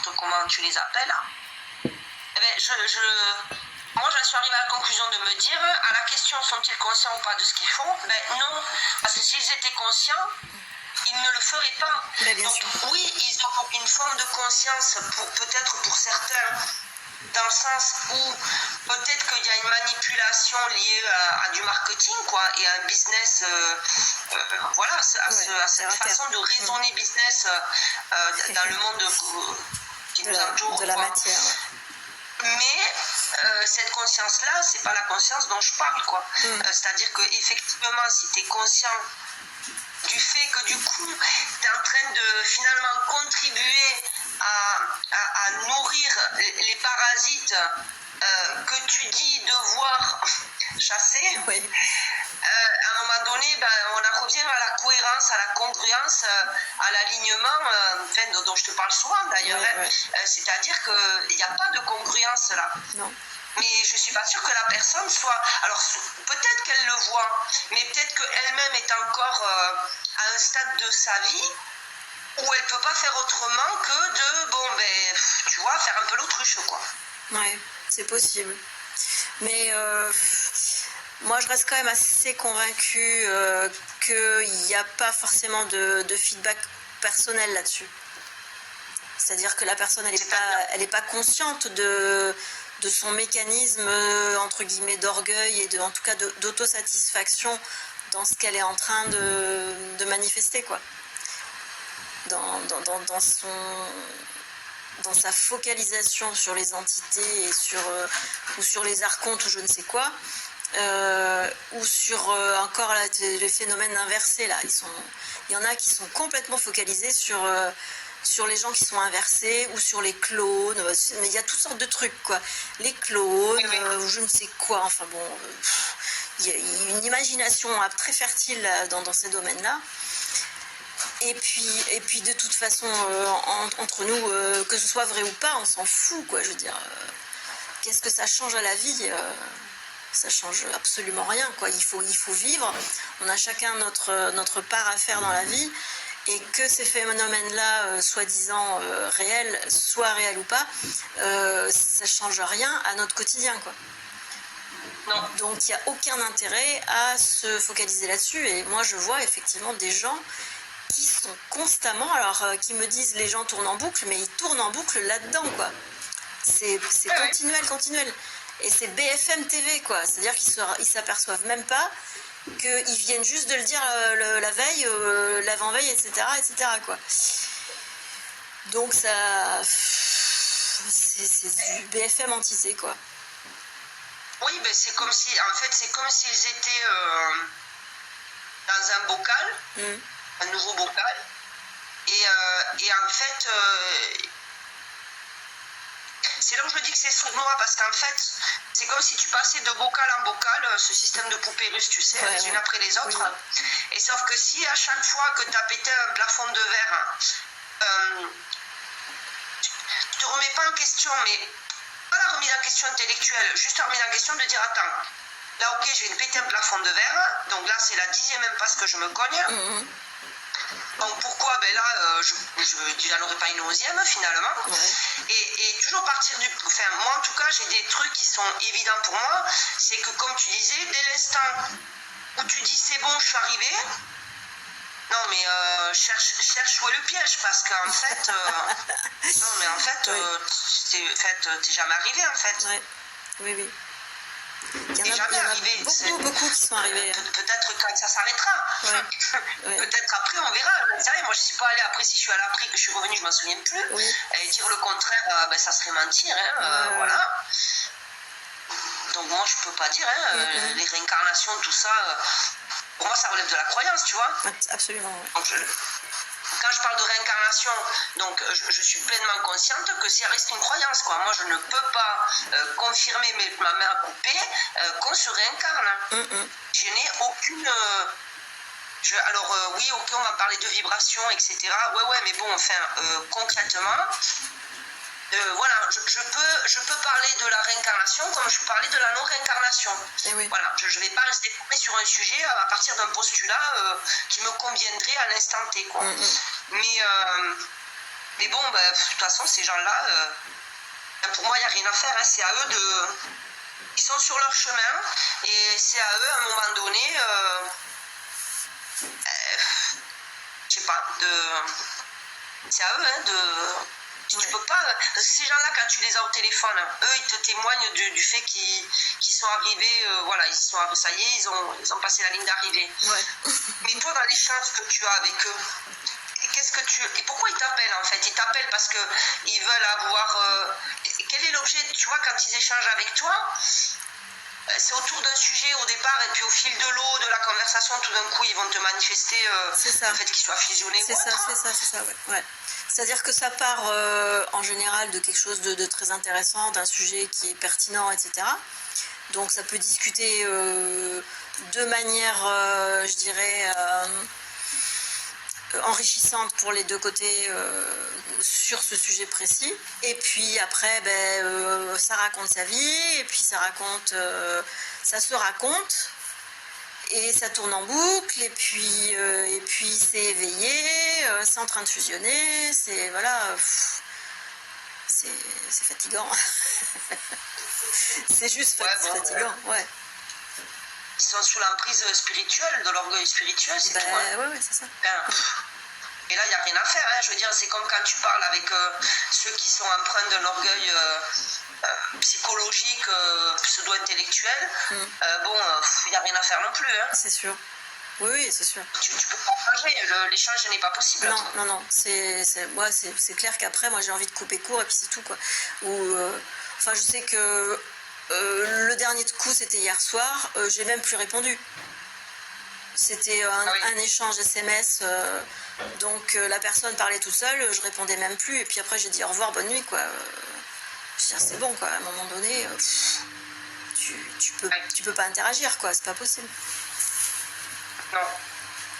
importe comment tu les appelles, eh ben, moi, j'en suis arrivée à la conclusion de me dire, à la question sont-ils conscients ou pas de ce qu'ils font, ben non, parce que s'ils étaient conscients, ils ne le feraient pas. Bien donc sûr. oui, ils ont une forme de conscience, peut-être pour certains, dans le sens où peut-être qu'il y a une manipulation liée à du marketing, quoi, et à un business, voilà, à cette façon de raisonner business dans le monde qui nous entoure. De la matière. Mais cette conscience-là, c'est pas la conscience dont je parle, quoi. C'est-à-dire que effectivement, si tu es conscient du fait que du coup, tu es en train de finalement contribuer à nourrir les parasites que tu dis devoir chasser, à un moment donné, on en revient à la cohérence, à la congruence, à l'alignement, dont je te parle souvent d'ailleurs. C'est-à-dire qu'il n'y a pas de congruence là. Non. Mais je suis pas sûre que la personne soit... Alors peut-être qu'elle le voit, mais peut-être qu'elle-même est encore à un stade de sa vie où elle peut pas faire autrement que de, tu vois, faire un peu l'autruche, quoi. Ouais, c'est possible. Mais moi, je reste quand même assez convaincue qu'il n'y a pas forcément de feedback personnel là-dessus. C'est-à-dire que la personne, elle n'est pas consciente de son mécanisme, entre guillemets, d'orgueil et en tout cas d'autosatisfaction dans ce qu'elle est en train de manifester, quoi. Dans sa focalisation sur les entités et ou sur les archontes ou je ne sais quoi, ou sur encore là, les phénomènes inversés là. Il y en a qui sont complètement focalisés sur les gens qui sont inversés ou sur les clones, mais il y a toutes sortes de trucs, quoi. Les clones, ou je ne sais quoi, enfin bon, il y a une imagination très fertile dans ces domaines-là. Et puis de toute façon, entre nous, que ce soit vrai ou pas, on s'en fout, quoi. Je veux dire, qu'est-ce que ça change à la vie ? Ça change absolument rien, quoi. Il faut vivre. On a chacun notre part à faire dans la vie. Et que ces phénomènes-là, soi-disant réels, soient réels ou pas, ça change rien à notre quotidien, quoi. Non. Donc il n'y a aucun intérêt à se focaliser là-dessus. Et moi, je vois effectivement des gens qui sont constamment, alors qui me disent les gens tournent en boucle, mais ils tournent en boucle là-dedans, quoi. C'est continuel. Et c'est BFM TV, quoi. C'est-à-dire qu'ils s'aperçoivent même pas qu'ils viennent juste de le dire la veille, l'avant-veille, etc., quoi. Donc ça, c'est du BFM antisé, quoi. Oui, c'est comme si, en fait, c'est comme s'ils étaient dans un bocal, un nouveau bocal, et en fait, c'est là où je dis que c'est sournois, parce qu'en fait, c'est comme si tu passais de bocal en bocal, ce système de poupées russes, tu sais, les unes après les autres. Oui. Et sauf que si à chaque fois que tu as pété un plafond de verre, tu te remets pas en question, mais pas la remise en question intellectuelle, juste la remise en question de dire, attends, là ok, je viens de péter un plafond de verre, donc là c'est la 10e impasse que je me cogne. Donc pourquoi là je n'en aurais pas une 11e finalement. Et toujours partir moi en tout cas j'ai des trucs qui sont évidents pour moi, c'est que comme tu disais, dès l'instant où tu dis c'est bon je suis arrivé, non mais cherche où est le piège, parce qu'en fait non mais en fait t'es jamais arrivé en fait. Oui. Il y en a beaucoup qui sont arrivés. Peut-être quand ça s'arrêtera. Peut-être après, on verra. Moi, je ne suis pas allée après. Si je suis allée après, que je suis revenue, je ne m'en souviens plus. Et dire le contraire, ça serait mentir. Voilà. Donc, moi, je ne peux pas dire. Les réincarnations, tout ça, pour moi, ça relève de la croyance, tu vois. Absolument. Donc, quand je parle de réincarnation, donc je suis pleinement consciente que ça reste une croyance, quoi. Moi, je ne peux pas confirmer ma main à couper qu'on se réincarne. Je n'ai aucune... Alors, oui, ok, on m'a parlé de vibrations, etc. Ouais, mais bon, enfin, concrètement... voilà, je peux parler de la réincarnation comme je peux parler de la non-réincarnation. Voilà, je ne vais pas rester coupée sur un sujet à partir d'un postulat qui me conviendrait à l'instant T, quoi. Mais Mais bon, bah, de toute façon, ces gens-là, pour moi, il n'y a rien à faire. Hein. C'est à eux de... Ils sont sur leur chemin et c'est à eux, à un moment donné, je sais pas, c'est à eux de... Tu peux pas... Parce que ces gens-là, quand tu les as au téléphone, eux, ils te témoignent du fait qu'ils sont arrivés, voilà, ça y est, ils ont passé la ligne d'arrivée. Ouais. Mais toi, dans l'échange que tu as avec eux, et pourquoi ils t'appellent en fait? Ils t'appellent parce qu'ils veulent avoir... quel est l'objet? Tu vois, quand ils échangent avec toi, c'est autour d'un sujet au départ et puis au fil de l'eau, de la conversation, tout d'un coup, ils vont te manifester le fait qu'ils soient fusionnés. C'est ça, ouais. C'est-à-dire que ça part en général de quelque chose de très intéressant, d'un sujet qui est pertinent, etc. Donc ça peut discuter de manière, je dirais, enrichissante pour les deux côtés sur ce sujet précis. Et puis après, ça raconte sa vie, et puis ça se raconte, et ça tourne en boucle, et puis c'est éveillé, c'est en train de fusionner, c'est voilà, c'est fatigant. C'est juste fatigant, ouais. Ils sont sous l'emprise spirituelle, de l'orgueil spirituel, c'est tout. Hein. Ouais, c'est ça. Et là, il n'y a rien à faire. Hein. Je veux dire, c'est comme quand tu parles avec ceux qui sont empreints d'un orgueil psychologique, pseudo-intellectuel. Bon, il n'y a rien à faire non plus. Hein. C'est sûr. Oui, c'est sûr. Tu peux pas changer. L'échange n'est pas possible. Non. C'est clair qu'après, moi, j'ai envie de couper court et puis c'est tout, quoi. Enfin, je sais que le dernier coup, c'était hier soir. J'ai même plus répondu. C'était un échange SMS, donc la personne parlait toute seule, je répondais même plus, et puis après j'ai dit au revoir, bonne nuit, quoi. Je veux dire, c'est bon, quoi, à un moment donné, tu peux pas interagir, quoi, c'est pas possible. Non.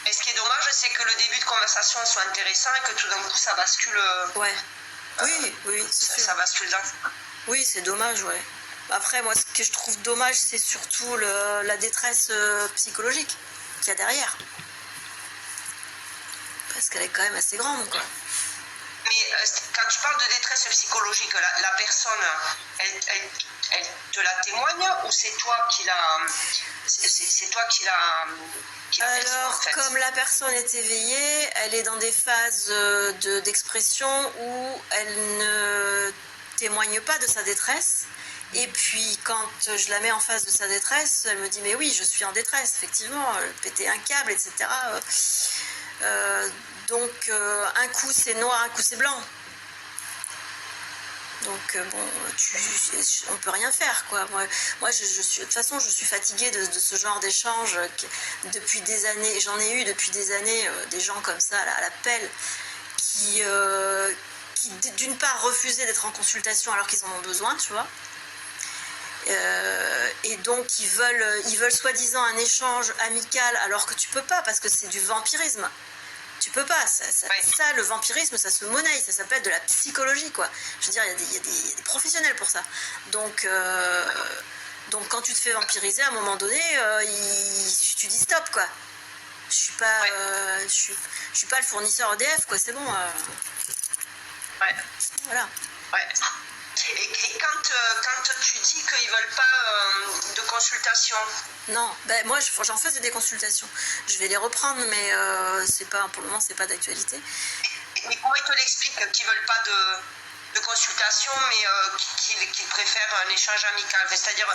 Et ce qui est dommage, c'est que le début de conversation soit intéressant et que tout d'un coup ça bascule. Ouais. Oui, c'est sûr. Ça bascule dans... Oui, c'est dommage, ouais. Après, moi, ce que je trouve dommage, c'est surtout la détresse psychologique qu'il y a derrière. Parce qu'elle est quand même assez grande, quoi. Mais quand tu parles de détresse psychologique, la personne, elle te la témoigne ou c'est toi qui la... C'est toi qui la... Alors, en fait. Comme la personne est éveillée, elle est dans des phases d'expression où elle ne témoigne pas de sa détresse. Et puis, quand je la mets en face de sa détresse, elle me dit « Mais oui, je suis en détresse, effectivement, péter un câble, etc. » Donc, un coup c'est noir, un coup c'est blanc. Donc, bon, on peut rien faire, quoi. Moi de toute façon, je suis fatiguée de ce genre d'échange depuis des années. J'en ai eu depuis des années des gens comme ça, à la pelle, qui d'une part, refusaient d'être en consultation alors qu'ils en ont besoin, tu vois. Et donc ils veulent soi-disant un échange amical alors que tu peux pas parce que c'est du vampirisme. Tu peux pas, ça le vampirisme ça se monnaie, ça s'appelle de la psychologie, quoi. Je veux dire, il y a des professionnels pour ça. Donc quand tu te fais vampiriser, à un moment donné, tu dis stop, quoi. Je suis pas, je suis pas le fournisseur EDF, quoi. C'est bon. Voilà. Ouais. Et quand tu dis qu'ils veulent pas de consultation? Non, moi j'en faisais des consultations. Je vais les reprendre, mais pour le moment c'est pas d'actualité. Mais comment ils te l'expliquent qu'ils veulent pas de consultation, mais qu'ils préfèrent un échange amical? C'est-à-dire,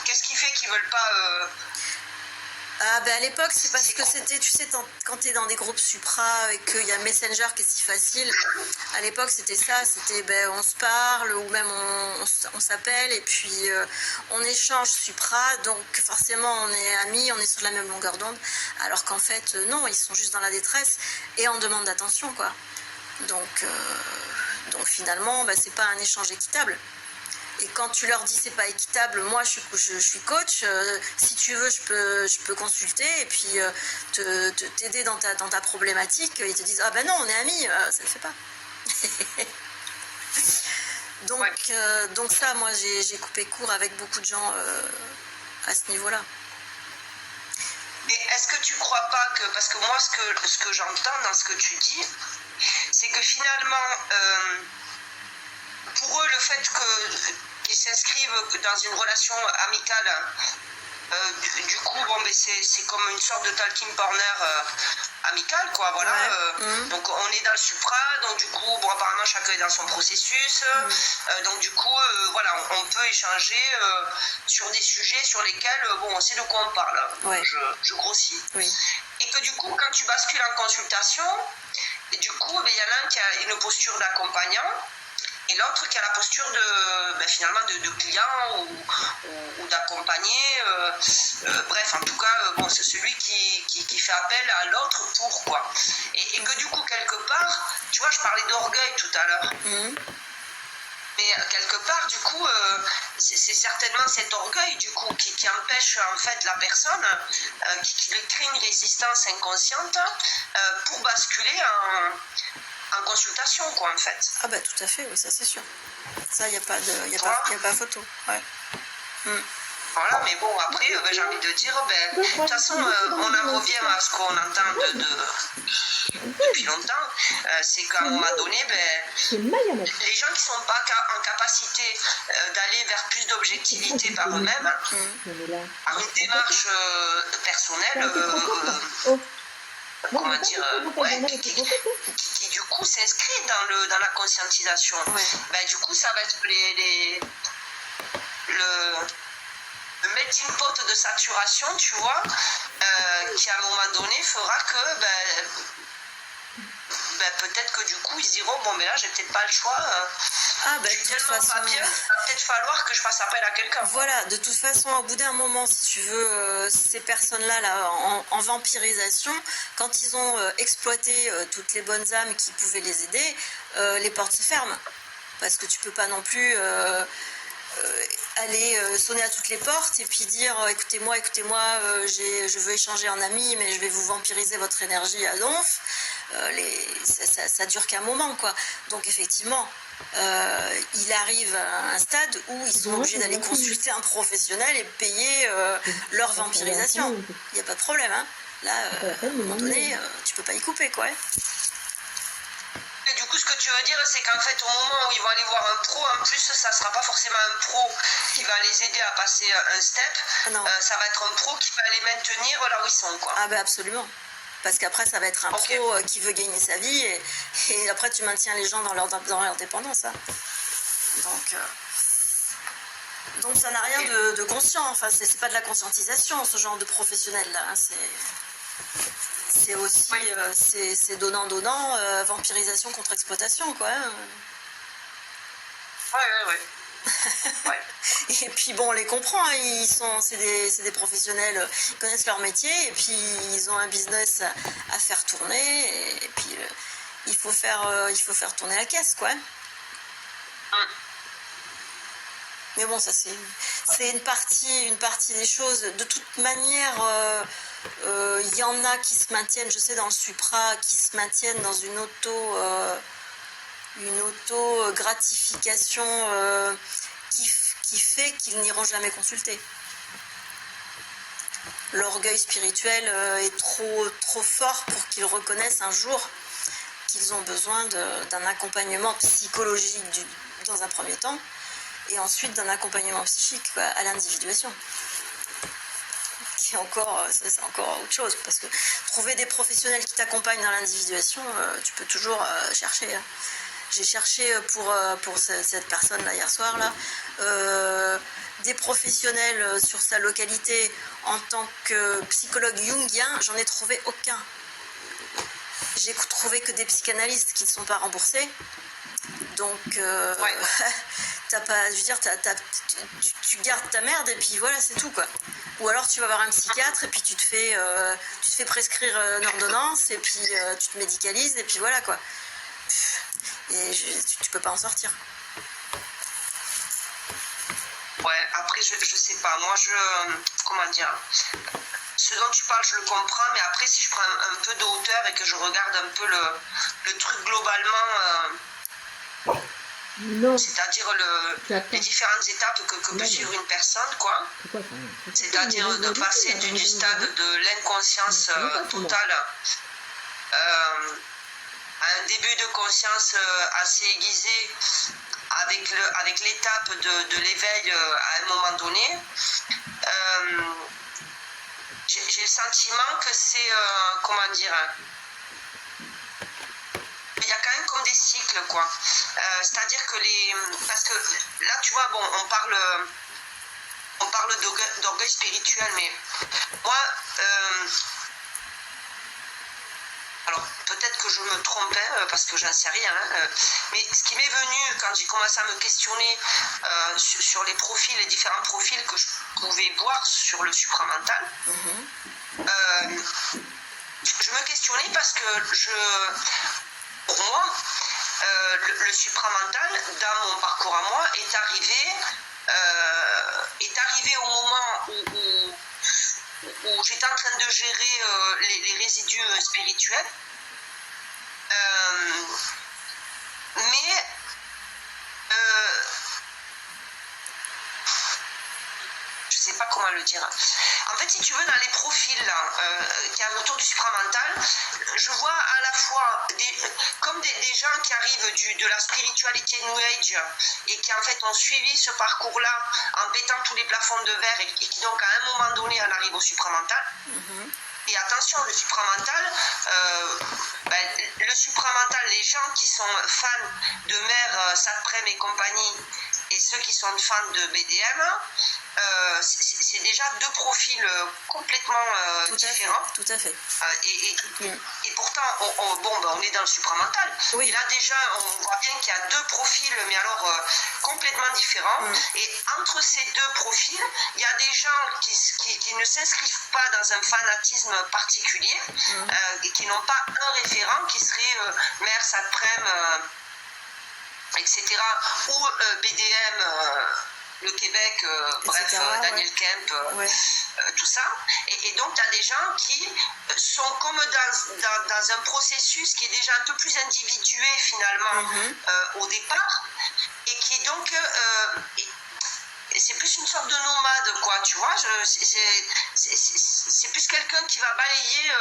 qu'est-ce qui fait qu'ils veulent pas... à l'époque, c'est parce que c'était, tu sais, quand tu es dans des groupes supra et qu'il y a Messenger qui est si facile, à l'époque c'était ça, c'était on se parle ou même on s'appelle et puis on échange supra, donc forcément on est amis, on est sur la même longueur d'onde, alors qu'en fait non, ils sont juste dans la détresse et en demande d'attention, quoi. Donc finalement, c'est pas un échange équitable. Et quand tu leur dis c'est pas équitable, moi je suis coach, si tu veux je peux consulter et puis t'aider dans ta problématique. Ils te disent ah ben non, on est amis, ça le fait pas. Donc ça, moi j'ai coupé court avec beaucoup de gens à ce niveau-là. Mais est-ce que tu crois pas que, parce que moi ce que j'entends dans ce que tu dis, c'est que finalement, pour eux, le fait qu'ils s'inscrivent dans une relation amicale, du coup, bon, mais c'est comme une sorte de talking corner amical, quoi, voilà. Ouais. Donc on est dans le supra, donc du coup, bon, apparemment chacun est dans son processus, donc du coup, voilà, on peut échanger sur des sujets sur lesquels, bon, on sait de quoi on parle. Ouais. Je grossis. Oui. Et que du coup, quand tu bascules en consultation, et du coup, il y en a un qui a une posture d'accompagnant, et l'autre qui a la posture de finalement de client ou d'accompagné. Bref, en tout cas, bon, c'est celui qui fait appel à l'autre pour quoi. Et que du coup, quelque part, tu vois, je parlais d'orgueil tout à l'heure. Mais quelque part, du coup, c'est certainement cet orgueil du coup qui empêche en fait la personne, qui lui crée une résistance inconsciente pour basculer en consultation, quoi, en fait. Ah bah tout à fait, oui, ça c'est sûr. Ça, il n'y a pas photo. Ouais. Voilà, mais bon, après, j'ai envie de dire, de toute façon, on en revient à ce qu'on entend depuis longtemps, c'est qu'à un moment donné, les gens qui ne sont pas en capacité d'aller vers plus d'objectivité par eux-mêmes, par une démarche personnelle, comment dire, qui du coup s'inscrit dans la conscientisation. Ouais. Du coup, ça va être le melting pot de saturation, tu vois, qui à un moment donné fera que peut-être que du coup ils diront bon mais là j'ai peut-être pas le choix, je suis tellement pas bien, il va peut-être falloir que je fasse appel à quelqu'un. Voilà, de toute façon au bout d'un moment, si tu veux, ces personnes-là là, en vampirisation, quand ils ont exploité toutes les bonnes âmes qui pouvaient les aider, les portes se ferment, parce que tu peux pas non plus aller sonner à toutes les portes et puis dire écoutez-moi, je veux échanger en ami, mais je vais vous vampiriser votre énergie à donf. Ça dure qu'un moment, quoi. Donc effectivement, il arrive à un stade où ils sont obligés d'aller consulter un professionnel et payer leur vampirisation. Il n'y a pas de problème, hein. Là, à un moment donné, tu peux pas y couper, quoi. Et du coup, ce que tu veux dire, c'est qu'en fait, au moment où ils vont aller voir un pro, en plus, ça ne sera pas forcément un pro qui va les aider à passer un step. Ça va être un pro qui va les maintenir là où ils sont, quoi. Ah ben absolument. Parce qu'après, ça va être un pro qui veut gagner sa vie et après, tu maintiens les gens dans leur dépendance. Hein. Donc ça n'a rien de conscient. Enfin, c'est pas de la conscientisation, ce genre de professionnel-là. Hein. C'est aussi c'est donnant, vampirisation contre exploitation, quoi. Ouais. Et puis bon, on les comprend, hein, c'est des professionnels, ils connaissent leur métier et puis ils ont un business à faire tourner et puis il faut faire tourner la caisse, quoi. Mais bon, ça c'est une partie des choses. De toute manière, il y en a qui se maintiennent, je sais, dans le supra, qui se maintiennent dans une auto-gratification qui fait qu'ils n'iront jamais consulter. L'orgueil spirituel est trop fort pour qu'ils reconnaissent un jour qu'ils ont besoin d'un accompagnement psychologique dans un premier temps et ensuite d'un accompagnement psychique, quoi, à l'individuation. C'est encore autre chose, parce que trouver des professionnels qui t'accompagnent dans l'individuation, tu peux toujours chercher. Hein. J'ai cherché pour cette personne-là hier soir, là, des professionnels sur sa localité en tant que psychologue jungien, j'en ai trouvé aucun. J'ai trouvé que des psychanalystes qui ne sont pas remboursés. Donc, t'as pas, je veux dire, tu gardes ta merde et puis voilà, c'est tout, quoi. Ou alors tu vas voir un psychiatre et puis tu te fais prescrire une ordonnance et puis tu te médicalises et puis voilà, quoi. Et tu peux pas en sortir. Ouais, après je sais pas, moi comment dire, ce dont tu parles je le comprends, mais après si je prends un peu de hauteur et que je regarde un peu le truc globalement, Non, c'est-à-dire tu les attends. différentes étapes que peut suivre une personne, quoi. C'est quoi ça? C'est-à-dire de passer du stade de l'inconscience totale à un début de conscience assez aiguisé avec l'étape de l'éveil à un moment donné. J'ai le sentiment que c'est, comment dire, il y a quand même comme des cycles, quoi. C'est-à-dire que parce que là, tu vois, bon, on parle d'orgueil spirituel, mais moi, alors peut-être que je me trompais parce que j'en sais rien, mais ce qui m'est venu quand j'ai commencé à me questionner sur les profils, les différents profils que je pouvais voir sur le supramental, je me questionnais parce que pour moi, le supramental, dans mon parcours à moi, est arrivé au moment où j'étais en train de gérer les résidus spirituels. Mais je sais pas comment le dire. En fait, si tu veux, dans les profils qui y a autour du supramental, je vois à la fois comme des gens qui arrivent de la spiritualité New Age et qui en fait ont suivi ce parcours-là en pétant tous les plafonds de verre et qui donc à un moment donné en arrivent au supramental. Et attention, le supramental, les gens qui sont fans de Mère, Satprem et compagnie, et ceux qui sont fans de BDM, c'est déjà deux profils complètement différents. Tout à fait. Et pourtant, on est dans le supramental. Oui. Et là, déjà, on voit bien qu'il y a deux profils, mais alors complètement différents. Et entre ces deux profils, il y a des gens qui ne s'inscrivent pas dans un fanatisme particulier et qui n'ont pas un référent qui serait Mère, Satprem, etc. ou BDM. Le Québec, bref, Daniel Kemp, tout ça. Et donc, tu as des gens qui sont comme dans un processus qui est déjà un peu plus individué, finalement, au départ, et qui est donc... c'est plus une sorte de nomade, quoi, tu vois. C'est plus quelqu'un qui va balayer,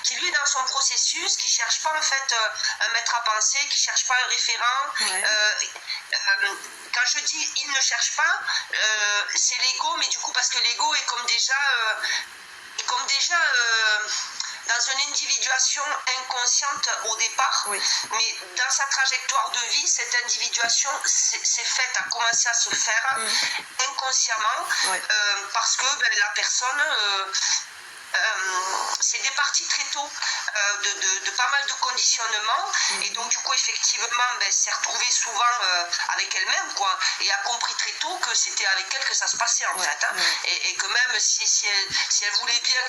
qui lui est dans son processus, qui cherche pas en fait un maître à penser, qui cherche pas un référent. Quand je dis il ne cherche pas, c'est l'ego, mais du coup parce que l'ego est comme déjà dans une individuation inconsciente au départ, mais dans sa trajectoire de vie, cette individuation s'est faite, a commencé à se faire inconsciemment, parce que la personne c'est des parties très tôt de pas mal de conditionnements, et donc du coup effectivement s'est retrouvée souvent avec elle-même, quoi, et a compris très tôt que c'était avec elle que ça se passait en fait, et que même si elle voulait bien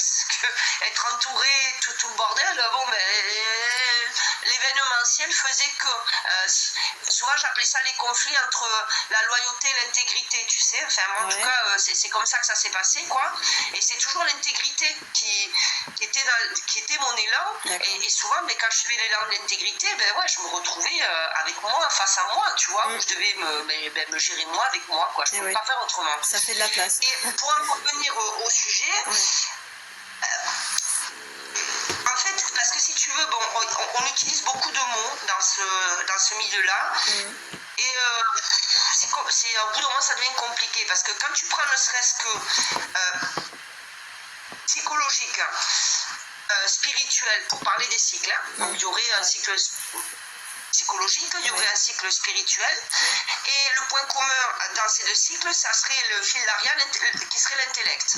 être entourée, tout le bordel, l'événementiel faisait que souvent j'appelais ça les conflits entre la loyauté et l'intégrité, tu sais, enfin moi, en tout cas c'est comme ça que ça s'est passé, quoi, et c'est toujours l'intégrité qui était mon élan, et souvent quand je suivais l'élan de l'intégrité, je me retrouvais avec moi, face à moi, tu vois, où je devais me gérer moi avec moi, quoi, je ne pouvais pas faire autrement. Ça fait de la place. Et pour en revenir au sujet, en fait, parce que si tu veux, on utilise beaucoup de mots dans ce milieu-là, et au bout d'un moment ça devient compliqué, parce que quand tu prends ne serait-ce que psychologique, spirituel, pour parler des cycles, donc il y aurait un cycle psychologique, il y aurait un cycle spirituel, et le point commun dans ces deux cycles, ça serait le fil d'Ariane qui serait l'intellect.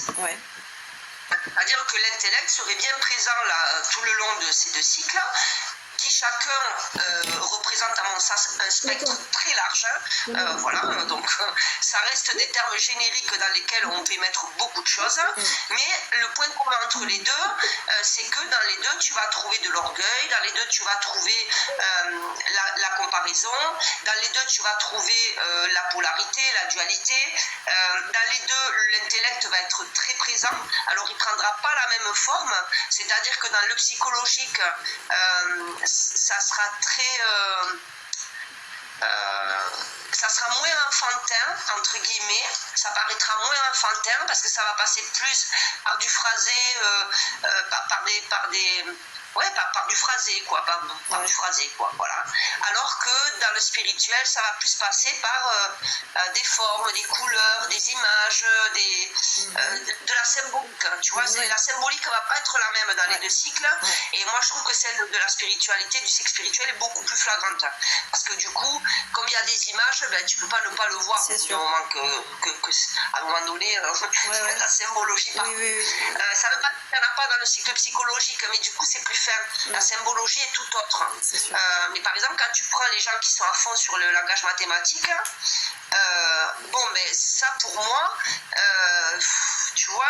C'est-à-dire que l'intellect serait bien présent là, tout le long de ces deux cycles, qui chacun représente à mon sens un spectre très large. Voilà, donc ça reste des termes génériques dans lesquels on peut mettre beaucoup de choses, mais le point commun entre les deux, c'est que dans les deux, tu vas trouver de l'orgueil, dans les deux, tu vas trouver la comparaison, dans les deux, tu vas trouver la polarité, la dualité, dans les deux, l'intellect va être très présent, alors il ne prendra pas la même forme, c'est-à-dire que dans le psychologique, ça sera très... ça sera moins enfantin, entre guillemets, ça paraîtra moins enfantin parce que ça va passer plus par du phrasé, par du phrasé, quoi, par du phrasé, quoi, voilà. Alors que dans le spirituel, ça va plus passer par des formes, des couleurs, des images, de la symbolique, tu vois, la symbolique ne va pas être la même dans les deux cycles, et moi je trouve que celle de la spiritualité, du cycle spirituel est beaucoup plus flagrante, parce que du coup, comme il y a des images, ben, tu ne peux pas ne pas le voir, du moment à un moment donné, la symbologie part. Ça ne veut pas dire qu'il n'y en a pas dans le cycle psychologique, mais du coup c'est plus fin. La symbologie est tout autre. Mais par exemple, quand tu prends les gens qui sont à fond sur le langage mathématique, ça pour moi, tu vois,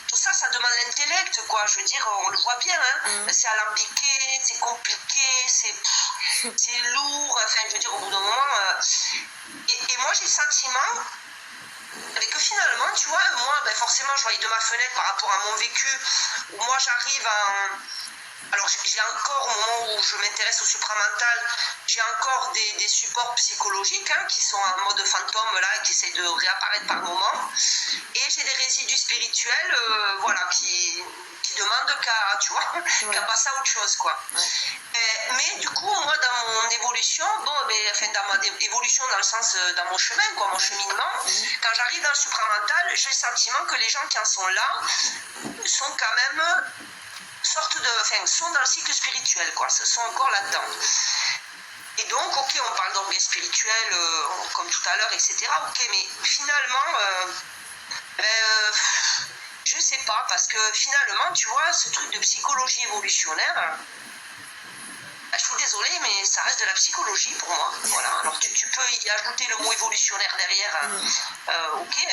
tout ça, ça demande l'intellect, quoi. Je veux dire, on le voit bien, hein. C'est alambiqué, c'est compliqué, c'est lourd. Enfin, je veux dire, au bout d'un moment. Et moi, j'ai le sentiment. Mais que finalement, tu vois, moi, forcément, je voyais de ma fenêtre par rapport à mon vécu, où moi j'arrive à. Alors, j'ai encore, au moment où je m'intéresse au supramental, j'ai encore des supports psychologiques qui sont en mode fantôme, là, qui essaient de réapparaître par moment. Et j'ai des résidus spirituels, qui demandent qu'à passer à autre chose, quoi. Mais du coup, moi, dans mon évolution, dans ma évolution dans le sens, dans mon chemin, quoi, mon cheminement, quand j'arrive dans le supramental, j'ai le sentiment que les gens qui en sont là sont quand même sont dans le cycle spirituel, quoi, sont encore là-dedans. Et donc, ok, on parle d'orgueil spirituel, comme tout à l'heure, etc. Ok, mais finalement, je sais pas, parce que finalement, tu vois, ce truc de psychologie évolutionnaire, je suis désolée, mais ça reste de la psychologie pour moi. Voilà. Alors tu peux y ajouter le mot évolutionnaire derrière, ok,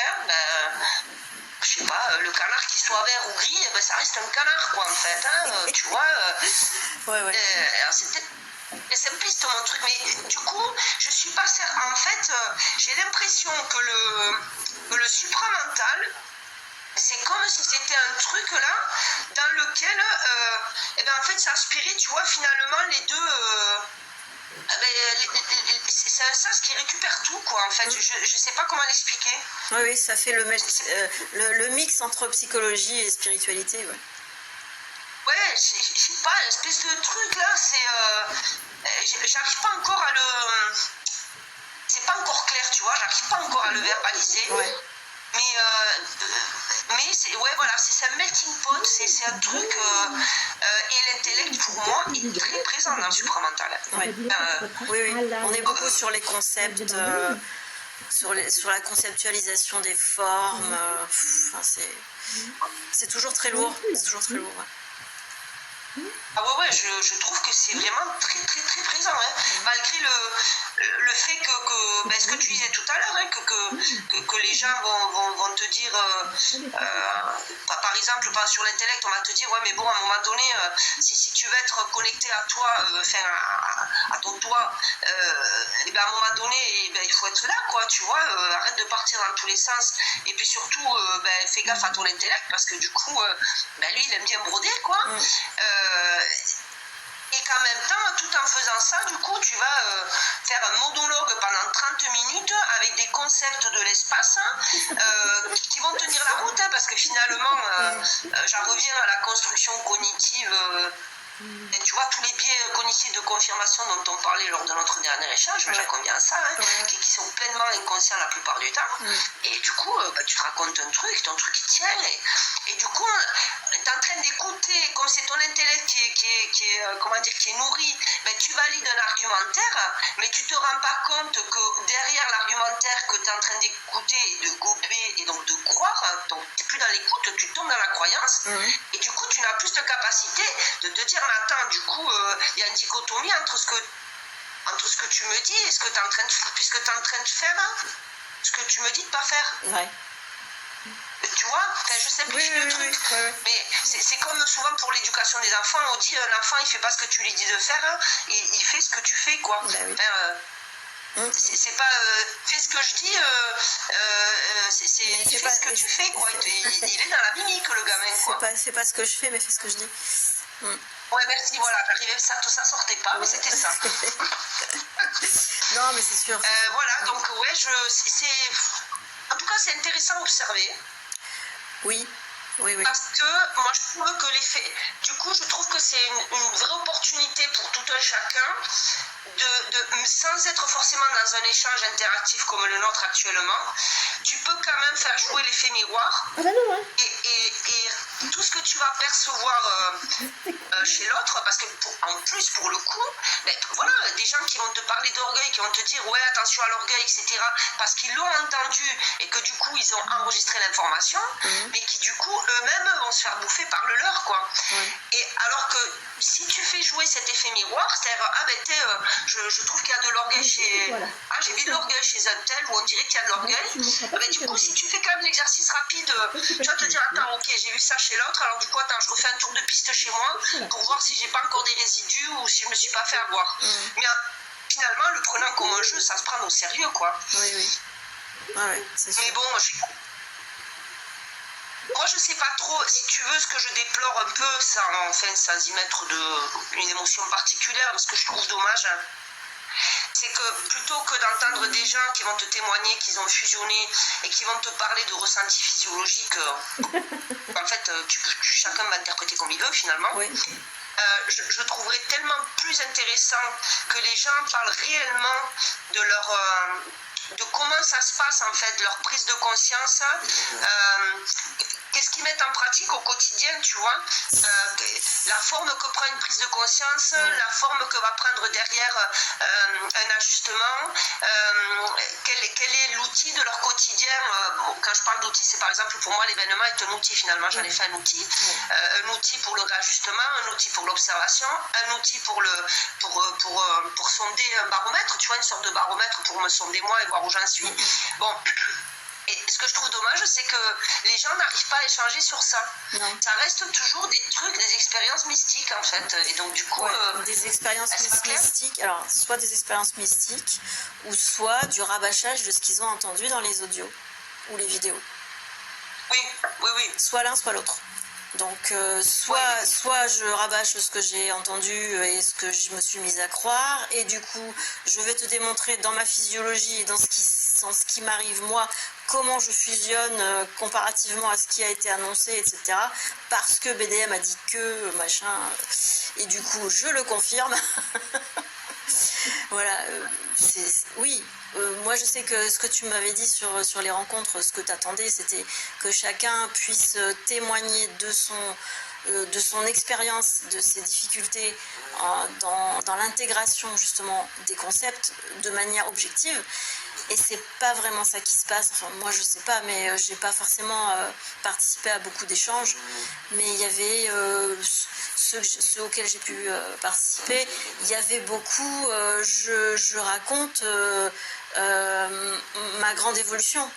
je sais pas, le canard qui soit vert ou gris, ça reste un canard, quoi, en fait, tu vois. C'est peut-être simpliste mon truc, mais du coup, je suis pas certaine. En fait, j'ai l'impression que le supramental, c'est comme si c'était un truc là dans lequel en fait ça aspirait, tu vois, finalement les deux c'est un sens qui récupère tout, quoi, en fait. Je sais pas comment l'expliquer. Oui, ça fait le mix entre psychologie et spiritualité, ouais, je sais pas, l'espèce de truc là, j'arrive pas encore à le, c'est pas encore clair, tu vois, j'arrive pas encore à le verbaliser. Mais c'est un melting pot, c'est un truc, et l'intellect pour moi est très présent dans le supramental. Oui, on est beaucoup sur les concepts, sur la conceptualisation des formes, c'est toujours très lourd, Ah ouais, je trouve que c'est vraiment très très très présent, malgré le fait que ce que tu disais tout à l'heure, que les gens vont te dire, par exemple, sur l'intellect, on va te dire, ouais, mais bon, à un moment donné, si tu veux être connecté à toi, à ton toi, à un moment donné, il faut être là, quoi, tu vois, arrête de partir dans tous les sens, et puis surtout, fais gaffe à ton intellect, parce que du coup, lui, il aime bien broder, quoi. Et qu'en même temps, tout en faisant ça, du coup, tu vas faire un monologue pendant 30 minutes avec des concepts de l'espace qui vont tenir la route, parce que finalement, j'en reviens à la construction cognitive. Et tu vois, tous les biais cognitifs de confirmation dont on parlait lors de notre dernier échange, j'en conviens à ça, qui sont pleinement inconscients la plupart du temps. Et du coup, tu te racontes un truc, ton truc il tient, et du coup, tu es en train d'écouter, comme c'est ton intellect qui est nourri, tu valides un argumentaire, mais tu te rends pas compte que derrière l'argumentaire que tu es en train d'écouter, de gober et donc de croire, donc tu n'es plus dans l'écoute, tu tombes dans la croyance, et du coup, tu n'as plus de capacité de te dire, mais attends, du coup, il y a une dichotomie entre ce que tu me dis et ce que tu es en train de faire, puisque tu es en train de faire ce que tu me dis de pas faire. Tu vois, je sais plus le truc. Mais c'est comme souvent pour l'éducation des enfants, on dit un enfant il fait pas ce que tu lui dis de faire, il fait ce que tu fais, quoi. C'est pas fais ce que je dis, il fait ce que tu fais, quoi. Il est dans la mimique, le gamin, quoi. C'est pas ce que je fais, mais fais ce que je dis. Ouais, merci, voilà, j'arrivais, tout ça sortait pas, mais c'était ça. Non, mais c'est sûr. Voilà, donc ouais, en tout cas, c'est intéressant à observer. Oui. Parce que moi je trouve que du coup je trouve que c'est une vraie opportunité pour tout un chacun sans être forcément dans un échange interactif comme le nôtre actuellement, tu peux quand même faire jouer l'effet miroir. Et tout ce que tu vas percevoir chez l'autre, parce que en plus pour le coup, voilà, des gens qui vont te parler d'orgueil, qui vont te dire ouais attention à l'orgueil, etc. parce qu'ils l'ont entendu et que du coup ils ont enregistré l'information, mais qui du coup eux-mêmes vont se faire bouffer par le leur, quoi. Et alors que si tu fais jouer cet effet miroir, c'est-à-dire je trouve qu'il y a de l'orgueil chez j'ai vu de l'orgueil chez un tel, ou on dirait qu'il y a de l'orgueil, du coup si tu fais quand même l'exercice rapide, tu vas te dire attends ok j'ai vu ça chez l'autre, alors du coup attends je refais un tour de piste chez moi pour voir si j'ai pas encore des résidus ou si je me suis pas fait avoir. Mais finalement le prenant comme un jeu, ça se prend au sérieux, quoi. C'est sûr. Mais bon, moi je sais pas trop, si tu veux, ce que je déplore un peu, sans y mettre une émotion particulière, ce que je trouve dommage, c'est que plutôt que d'entendre des gens qui vont te témoigner qu'ils ont fusionné et qui vont te parler de ressentis physiologiques, en fait chacun va interpréter comme il veut finalement. Je trouverais tellement plus intéressant que les gens parlent réellement de comment ça se passe en fait, leur prise de conscience, qu'est-ce qu'ils mettent en pratique au quotidien, tu vois, la forme que prend une prise de conscience, la forme que va prendre derrière un ajustement, quel est l'outil de leur quotidien. Quand je parle d'outil, c'est par exemple pour moi l'événement est un outil finalement, j'en ai fait un outil, un outil pour le réajustement, un outil pour l'observation, un outil pour sonder un baromètre, tu vois, une sorte de baromètre pour me sonder moi et voir où j'en suis. Bon, et ce que je trouve dommage, c'est que les gens n'arrivent pas à échanger sur ça. Ça reste toujours des trucs, des expériences mystiques en fait. Et donc du coup, des expériences mystiques. Alors, soit des expériences mystiques, ou soit du rabâchage de ce qu'ils ont entendu dans les audios ou les vidéos. Oui. Soit l'un, soit l'autre. Donc, soit je rabâche ce que j'ai entendu et ce que je me suis mise à croire, et du coup, je vais te démontrer dans ma physiologie et dans ce qui m'arrive moi, comment je fusionne comparativement à ce qui a été annoncé, etc. Parce que BDM a dit que, machin, et du coup, je le confirme. Voilà, moi je sais que ce que tu m'avais dit sur les rencontres, ce que tu attendais, c'était que chacun puisse témoigner de son expérience, de ses difficultés dans l'intégration justement des concepts de manière objective. Et c'est pas vraiment ça qui se passe. Enfin, moi je sais pas, mais j'ai pas forcément participé à beaucoup d'échanges. Mais il y avait ceux auxquels j'ai pu participer, il y avait beaucoup. Je raconte ma grande évolution.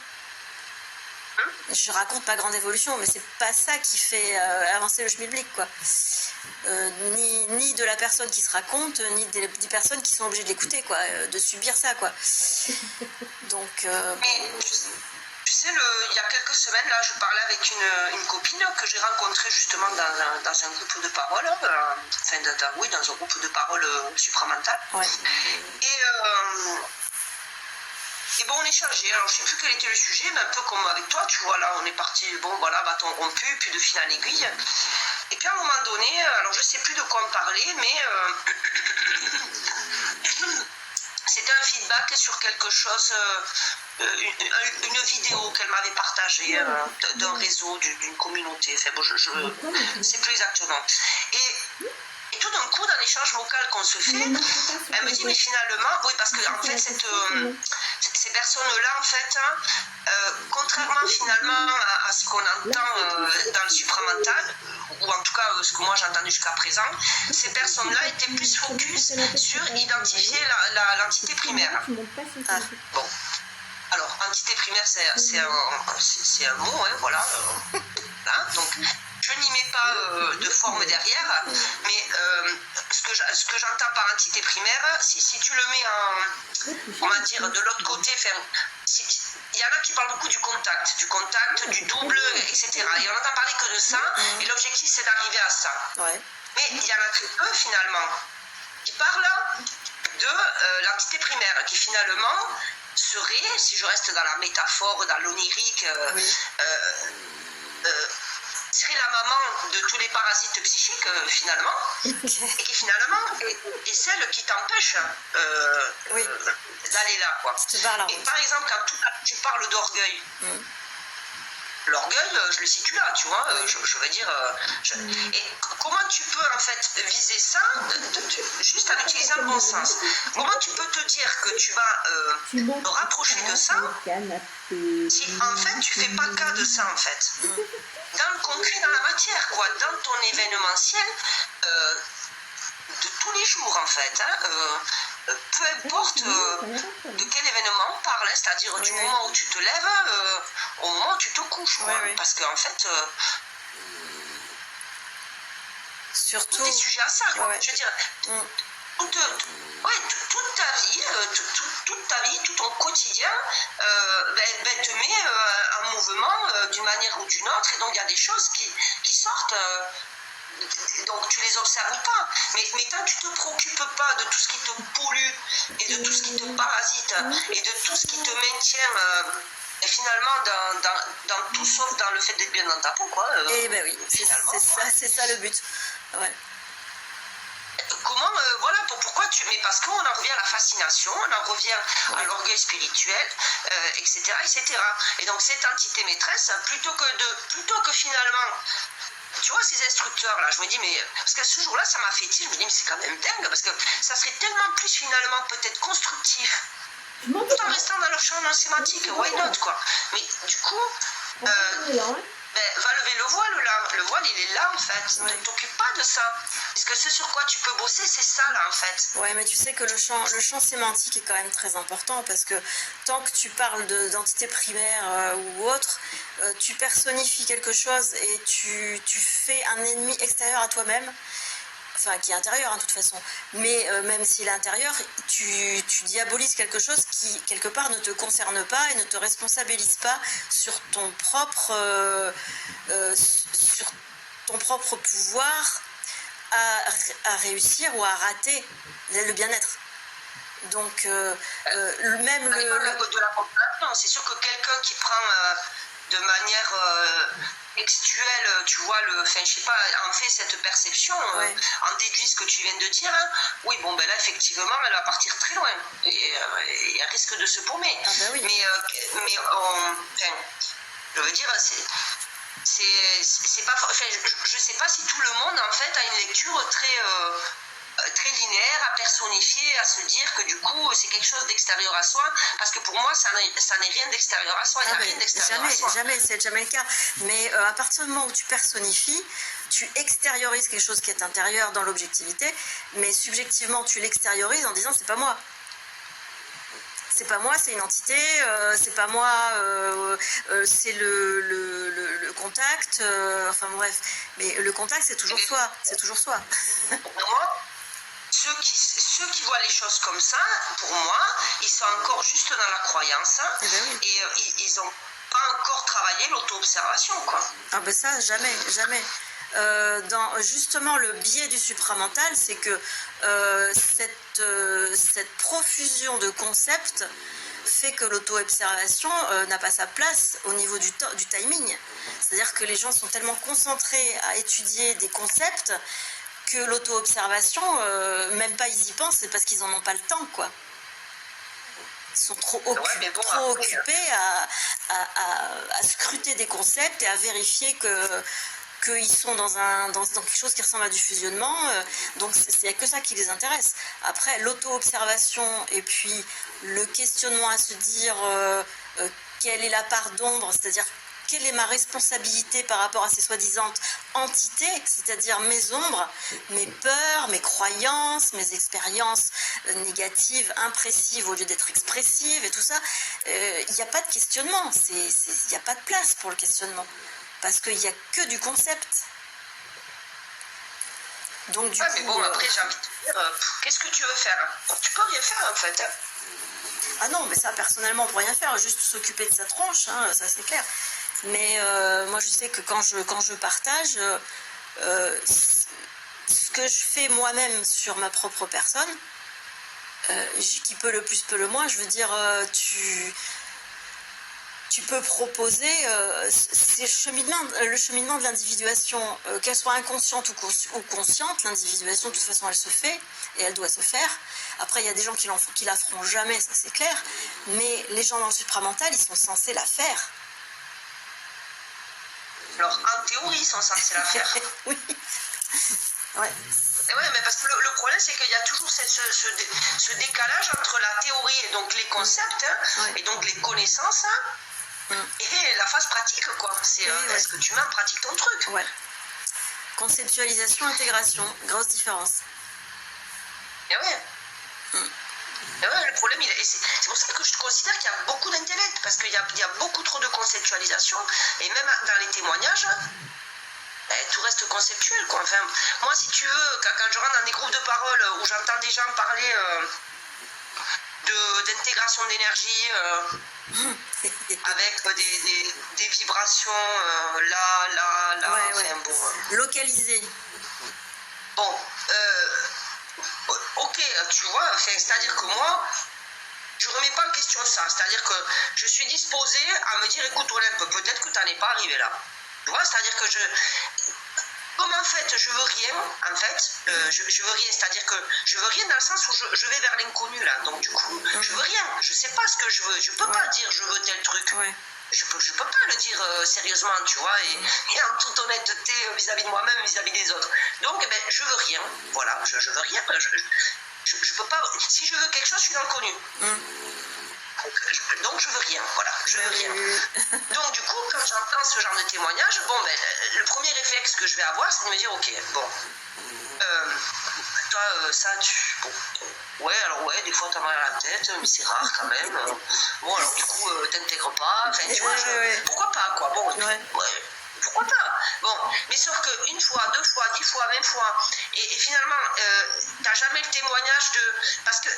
Je raconte ma grande évolution, mais c'est pas ça qui fait avancer le schmilblick, quoi. Ni de la personne qui se raconte, ni des personnes qui sont obligées de l'écouter, quoi, de subir ça, quoi. Donc. Mais tu sais, il y a quelques semaines, là, je parlais avec une copine que j'ai rencontrée justement dans un groupe de parole, dans un groupe de parole supramental. Et bon, on échangeait, alors je sais plus quel était le sujet, mais un peu comme avec toi, tu vois, là, on est parti, bâton rompu, puis de fil en aiguille. Et puis à un moment donné, alors je sais plus de quoi on parlait, mais c'était un feedback sur quelque chose, une vidéo qu'elle m'avait partagée d'un réseau, d'une communauté, enfin bon, je ne sais plus exactement. Et tout d'un coup, dans l'échange vocal qu'on se fait, elle me dit, mais finalement, oui, parce que en fait, ces personnes-là, en fait, contrairement finalement à ce qu'on entend dans le supramental, ou en tout cas ce que moi j'ai entendu jusqu'à présent, ces personnes-là étaient plus focus sur identifier l'entité primaire. Bon. Alors, entité primaire, c'est un mot, hein, voilà. Donc, je n'y mets pas de forme derrière, mais ce que j'entends par entité primaire, si tu le mets de l'autre côté, il y en a qui parlent beaucoup du contact, du double, etc. Et on n'entend parler que de ça, et l'objectif c'est d'arriver à ça. Mais il y en a très peu finalement qui parlent de l'entité primaire, qui finalement serait, si je reste dans la métaphore, dans l'onirique, serait la maman de tous les parasites psychiques finalement, et qui finalement est celle qui t'empêche d'aller là, quoi. Et par exemple, quand tu parles d'orgueil, l'orgueil, je le situe là, tu vois, je veux dire... Et comment tu peux, en fait, viser ça juste en utilisant le bon sens? Comment tu peux te dire que tu vas te rapprocher de ça si, en fait, tu fais pas cas de ça, en fait? Dans le concret, dans la matière, quoi, dans ton événementiel de tous les jours, en fait, peu importe de quel événement on parle, c'est-à-dire du moment où tu te lèves au moment où tu te couches, parce qu'en fait surtout tout est sujet à ça, quoi. Je veux dire, toute ta vie, tout ton quotidien te met en mouvement d'une manière ou d'une autre, et donc il y a des choses qui sortent. Donc tu les observes pas, mais tant que tu te préoccupes pas de tout ce qui te pollue et de tout ce qui te parasite et de tout ce qui te maintient finalement dans tout sauf dans le fait d'être bien dans ta peau, quoi. Et ben oui, c'est ça le but. Ouais. Comment, voilà, pourquoi tu... Mais parce qu'on en revient à la fascination, on en revient à l'orgueil spirituel, etc., etc. Et donc cette entité maîtresse, plutôt que finalement... Tu vois, ces instructeurs-là, je me dis, mais... Parce que ce jour-là, ça m'a fait tilt, je me dis, mais c'est quand même dingue, parce que ça serait tellement plus, finalement, peut-être constructif, tout en restant dans leur champ sémantique, why not, quoi. Mais du coup, va lever le voile, là. Le voile, il est là, en fait. Ne t'occupe pas de ça. Parce que ce sur quoi tu peux bosser, c'est ça, là, en fait. Ouais, mais tu sais que le champ sémantique est quand même très important, parce que tant que tu parles d'entité primaire ou autre, tu personnifies quelque chose et tu fais un ennemi extérieur à toi-même, enfin qui est intérieur de toute façon, mais même s'il est intérieur, tu diabolises quelque chose qui quelque part ne te concerne pas et ne te responsabilise pas sur ton propre pouvoir à réussir ou à rater le bien-être. Donc même de la compréhension, c'est sûr que quelqu'un qui prend de manière textuelle, tu vois, je sais pas, en fait cette perception, en déduit ce que tu viens de dire, hein, oui, bon, ben là, effectivement, elle va partir très loin, et elle risque de se paumer. Ah ben oui. Mais je veux dire, c'est pas... Enfin, je sais pas si tout le monde, en fait, a une lecture très linéaire, à personnifier, à se dire que du coup c'est quelque chose d'extérieur à soi, parce que pour moi ça n'est rien d'extérieur à soi, il n'y a rien d'extérieur à soi. C'est jamais le cas, mais à partir du moment où tu personnifies, tu extériorises quelque chose qui est intérieur dans l'objectivité, mais subjectivement tu l'extériorises en disant c'est pas moi. C'est pas moi, c'est une entité, c'est pas moi, c'est le contact, enfin bref. Mais le contact, c'est toujours soi, c'est toujours soi. Ceux qui voient les choses comme ça, pour moi, ils sont encore juste dans la croyance, et ils n'ont pas encore travaillé l'auto-observation, quoi. Ah ben ça, jamais. Dans justement le biais du supramental, c'est que cette profusion de concepts fait que l'auto-observation n'a pas sa place au niveau du timing. C'est-à-dire que les gens sont tellement concentrés à étudier des concepts que l'auto-observation, même pas ils y pensent, c'est parce qu'ils n'en ont pas le temps, quoi. Ils sont trop occupés à scruter des concepts et à vérifier qu'ils sont dans quelque chose qui ressemble à du fusionnement, donc il n'y a que ça qui les intéresse. Après, l'auto-observation et puis le questionnement à se dire quelle est la part d'ombre, c'est-à-dire quelle est ma responsabilité par rapport à ces soi-disant entités, c'est-à-dire mes ombres, mes peurs, mes croyances, mes expériences négatives, impressives au lieu d'être expressives et tout ça. Il n'y a pas de questionnement, il n'y a pas de place pour le questionnement. Parce qu'il n'y a que du concept. Donc du coup... mais bon, après j'ai envie de te dire, qu'est-ce que tu veux faire? Tu peux rien faire en fait. Ah non, mais ça personnellement on peut rien faire, juste s'occuper de sa tronche, hein, ça c'est clair. Mais moi je sais que quand je partage, ce que je fais moi-même sur ma propre personne, qui peut le plus, peut le moins. Je veux dire, tu peux proposer le cheminement de l'individuation, qu'elle soit inconsciente ou consciente. L'individuation, de toute façon, elle se fait et elle doit se faire. Après, il y a des gens qui la feront jamais, ça c'est clair. Mais les gens dans le supramental, ils sont censés la faire. Alors, en théorie, ils sont censés la faire. Oui. Ouais. Et ouais, mais parce que le problème, c'est qu'il y a toujours ce décalage entre la théorie et donc les concepts, Ouais. et donc les connaissances, et la phase pratique, quoi. C'est est-ce que tu mets en pratique ton truc? Ouais. Conceptualisation, intégration, grosse différence. Et ouais. Et ouais, le problème, c'est pour ça que je considère qu'il y a beaucoup d'intellect, parce qu'il y a beaucoup trop de conceptualisation, et même dans les témoignages, tout reste conceptuel, quoi. Enfin, moi, si tu veux, quand je rentre dans des groupes de parole où j'entends des gens parler d'intégration d'énergie avec des vibrations là, enfin, bon. Localisé. Bon, ok, tu vois, c'est-à-dire que moi, je remets pas en question ça. C'est-à-dire que je suis disposée à me dire, écoute Olympe, peut-être que tu n'en es pas arrivé là. Tu vois, c'est-à-dire que comme en fait, je veux rien, en fait, je veux rien, c'est-à-dire que je veux rien dans le sens où je vais vers l'inconnu, là. Donc, du coup, je veux rien. Je sais pas ce que je veux. Je peux pas dire je veux tel truc. Ouais. Je peux pas le dire sérieusement, tu vois, et en toute honnêteté vis-à-vis de moi-même, vis-à-vis des autres. Donc, eh ben, je veux rien. Voilà, je veux rien. Je peux pas. Si je veux quelque chose, je suis dans le connu. Donc je veux rien, voilà, je veux rien. Donc du coup, quand j'entends ce genre de témoignage, bon, ben, le premier réflexe que je vais avoir, c'est de me dire, ok, bon, toi, ça, bon, ouais, alors ouais, des fois t'as mal à la tête, mais c'est rare quand même. Bon, alors du coup, t'intègres pas, enfin, tu vois, pourquoi pas, quoi, bon, ouais. Pourquoi pas? Bon, mais sauf qu'une fois, 2 fois, 10 fois, 20 fois, et finalement, t'as jamais le témoignage de... Parce que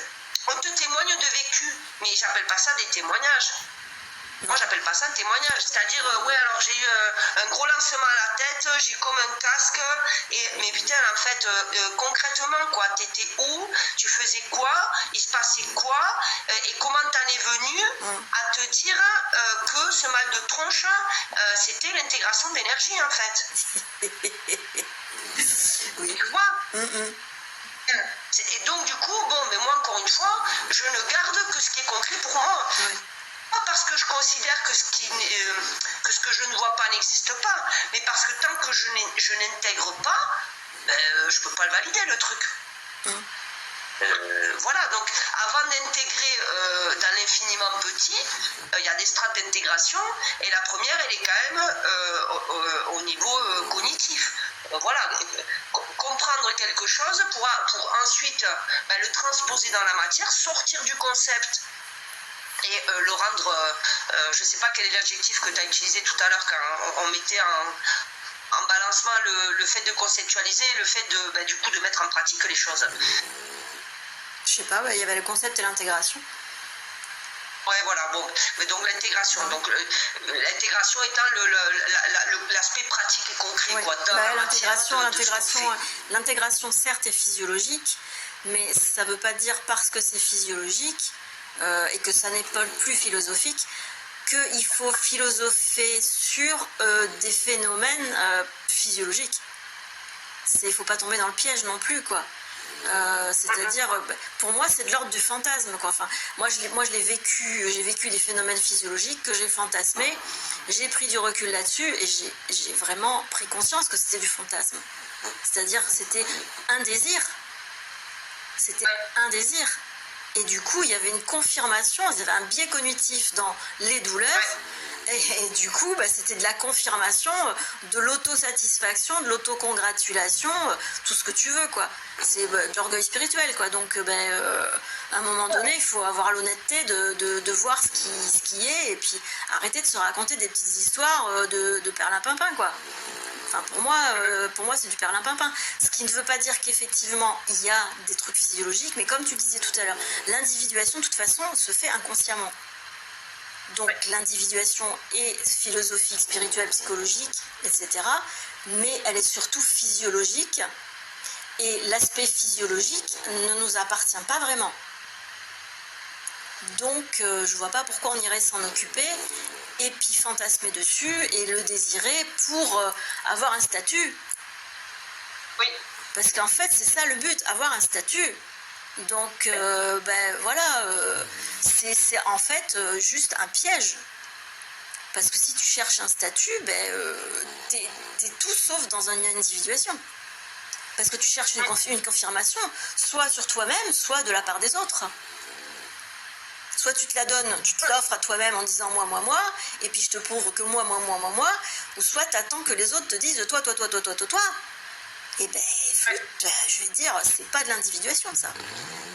on te témoigne de vécu, mais j'appelle pas ça des témoignages. Moi, j'appelle pas ça un témoignage. C'est-à-dire, ouais, alors j'ai eu un gros lancement à la tête, j'ai comme un casque, mais putain, en fait, concrètement, quoi, t'étais où? Tu faisais quoi? Il se passait quoi? Et comment t'en es venu à te dire que ce mal de tronche, c'était l'intégration d'énergie, en fait? Oui. Tu vois? Et donc, du coup, bon, mais moi, encore une fois, je ne garde que ce qui est concret pour moi. Pas parce que je considère que ce que je ne vois pas n'existe pas, mais parce que tant que je n'intègre pas, je peux pas le valider, le truc. Voilà, donc avant d'intégrer dans l'infiniment petit, il y a des strates d'intégration, et la première, elle est quand même au niveau cognitif. Voilà, comprendre quelque chose pour ensuite le transposer dans la matière, sortir du concept et le rendre, je ne sais pas quel est l'adjectif que tu as utilisé tout à l'heure quand on mettait en balancement le fait de conceptualiser et le fait du coup de mettre en pratique les choses. Je sais pas, il y avait le concept et l'intégration. Ouais, voilà, bon, mais donc l'intégration, donc l'intégration étant l'aspect pratique et concret, quoi. L'intégration, certes, est physiologique, mais ça ne veut pas dire parce que c'est physiologique et que ça n'est pas plus philosophique qu'il faut philosopher sur des phénomènes physiologiques. Il ne faut pas tomber dans le piège non plus, quoi. C'est-à-dire, pour moi, c'est de l'ordre du fantasme, quoi. Enfin, moi, je l'ai vécu, j'ai vécu des phénomènes physiologiques que j'ai fantasmés, j'ai pris du recul là-dessus et j'ai vraiment pris conscience que c'était du fantasme. C'est-à-dire, c'était un désir. C'était un désir. Et du coup, il y avait une confirmation, il y avait un biais cognitif dans les douleurs. Et du coup, c'était de la confirmation, de l'autosatisfaction, de l'autocongratulation, tout ce que tu veux, quoi. C'est de l'orgueil spirituel, quoi. Donc, à un moment donné, il faut avoir l'honnêteté de voir ce qui est, et puis arrêter de se raconter des petites histoires de perlimpinpin, quoi. Enfin, pour moi, c'est du perlimpinpin. Ce qui ne veut pas dire qu'effectivement, il y a des trucs physiologiques, mais comme tu disais tout à l'heure, l'individuation, de toute façon, se fait inconsciemment. Donc l'individuation est philosophique, spirituelle, psychologique, etc. Mais elle est surtout physiologique. Et l'aspect physiologique ne nous appartient pas vraiment. Donc, je vois pas pourquoi on irait s'en occuper et puis fantasmer dessus et le désirer pour avoir un statut. Oui. Parce qu'en fait, c'est ça le but, avoir un statut. Donc, c'est en fait juste un piège. Parce que si tu cherches un statut, t'es tout sauf dans une individuation. Parce que tu cherches une confirmation, soit sur toi-même, soit de la part des autres. Soit tu te la donnes, tu te l'offres à toi-même en disant moi, et puis je te prouve que moi, ou soit tu attends que les autres te disent toi. Et je vais dire, c'est pas de l'individuation ça.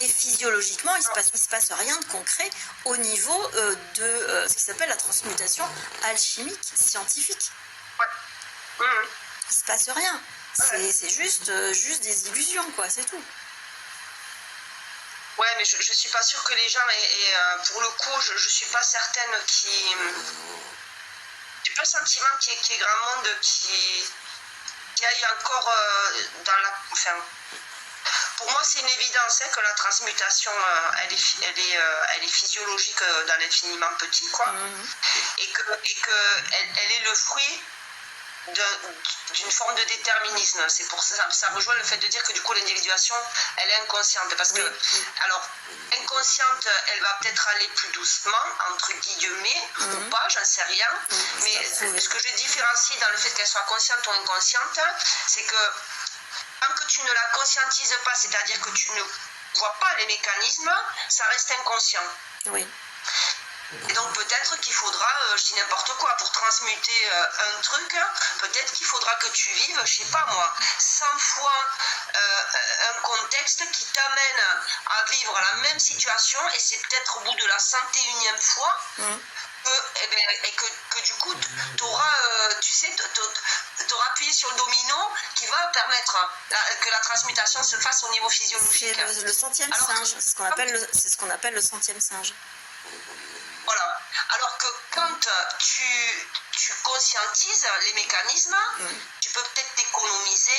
Et physiologiquement, il se passe rien de concret au niveau de ce qui s'appelle la transmutation alchimique scientifique. Il se passe rien. C'est juste des illusions, quoi, c'est tout. Ouais, mais je suis pas sûre que les gens, pour le coup, je suis pas certaine qui. J'ai pas le sentiment qu'il y ait grand monde qui aille encore dans la. Enfin, pour moi, c'est une évidence que la transmutation, elle est physiologique dans l'infiniment petit, quoi. Et que elle est le fruit d'une forme de déterminisme. C'est pour ça rejoint le fait de dire que du coup l'individuation elle est inconsciente parce que alors inconsciente elle va peut-être aller plus doucement entre guillemets ou pas, j'en sais rien, mais ce que je différencie dans le fait qu'elle soit consciente ou inconsciente, c'est que tant que tu ne la conscientises pas, c'est-à-dire que tu ne vois pas les mécanismes, ça reste inconscient. Oui. Et donc peut-être qu'il faudra, je dis n'importe quoi, pour transmuter un truc, peut-être qu'il faudra que tu vives, je sais pas moi, 100 fois un contexte qui t'amène à vivre la même situation, et c'est peut-être au bout de la 101e fois que du coup tu auras, t'auras appuyé sur le domino qui va permettre que la transmutation se fasse au niveau physiologique. C'est le centième singe, c'est ce qu'on appelle le centième singe. Voilà. Alors que quand tu conscientises les mécanismes, tu peux peut-être t'économiser,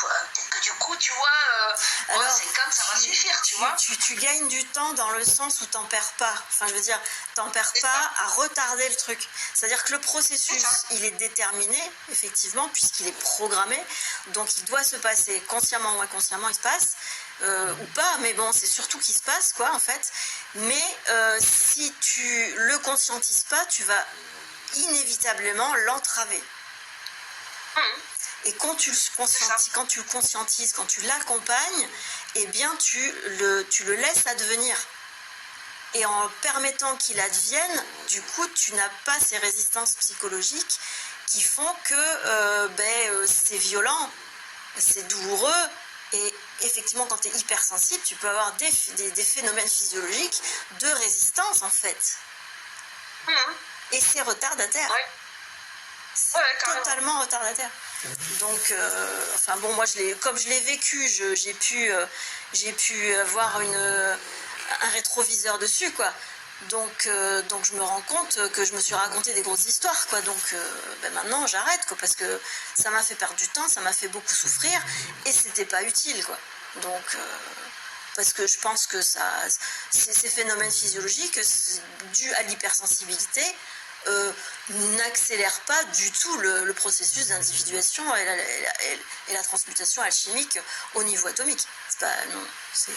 peut-être que du coup, tu vois, 50, ça va suffire, tu vois. Tu gagnes du temps dans le sens où t'en perds pas. Enfin, je veux dire, t'en perds pas à retarder le truc. C'est-à-dire que le processus, il est déterminé, effectivement, puisqu'il est programmé. Donc, il doit se passer consciemment ou inconsciemment, il se passe. Ou pas, mais bon, c'est surtout qu'il se passe, quoi, en fait. Mais si tu le conscientises pas, tu vas inévitablement l'entraver. Et quand tu le conscientises, quand tu l'accompagnes, eh bien, tu le laisses advenir. Et en permettant qu'il advienne, du coup, tu n'as pas ces résistances psychologiques qui font que c'est violent, c'est douloureux. Et effectivement, quand tu es hypersensible, tu peux avoir des phénomènes physiologiques de résistance, en fait. Et c'est retardataire. C'est totalement retardataire. Donc, moi, comme je l'ai vécu, j'ai pu avoir un rétroviseur dessus, quoi. Donc je me rends compte que je me suis raconté des grosses histoires, quoi. Donc maintenant j'arrête, quoi, parce que ça m'a fait perdre du temps, ça m'a fait beaucoup souffrir et c'était pas utile, quoi. Donc parce que je pense que ces phénomènes physiologiques dus à l'hypersensibilité n'accélèrent pas du tout le processus d'individuation et la transmutation alchimique au niveau atomique. C'est pas, non,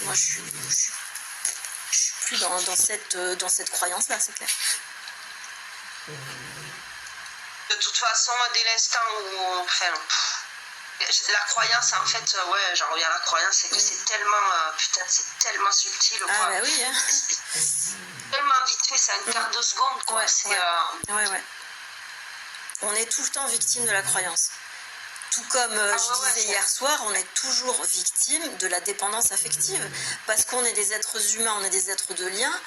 moi je suis plus dans cette croyance-là, c'est clair. De toute façon, dès l'instant où... la croyance, en fait, j'en reviens à la croyance, c'est que c'est tellement... c'est tellement subtil, quoi. Ah bah oui, hein. C'est tellement vite fait, c'est un quart de seconde, quoi. Ouais. On est tout le temps victime de la croyance. Tout comme je disais hier soir, on est toujours victime de la dépendance affective, parce qu'on est des êtres humains, on est des êtres de lien,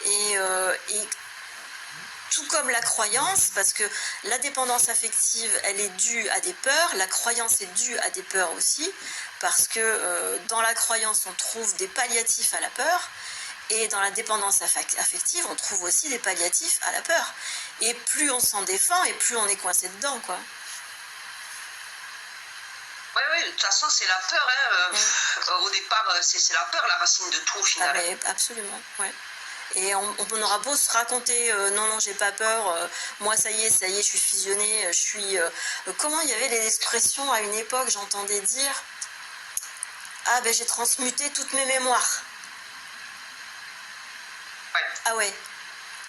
et tout comme la croyance, parce que la dépendance affective, elle est due à des peurs, la croyance est due à des peurs aussi, parce que dans la croyance, on trouve des palliatifs à la peur, et dans la dépendance affective, on trouve aussi des palliatifs à la peur. Et plus on s'en défend, et plus on est coincé dedans, quoi. Oui, de toute façon, c'est la peur. Au départ, c'est la peur, la racine de tout, au final. Ah, absolument, ouais. Et on aura beau se raconter non, j'ai pas peur, moi ça y est, je suis fusionnée, je suis... comment il y avait les expressions à une époque, j'entendais dire ah ben j'ai transmuté toutes mes mémoires. Ouais. Ah ouais.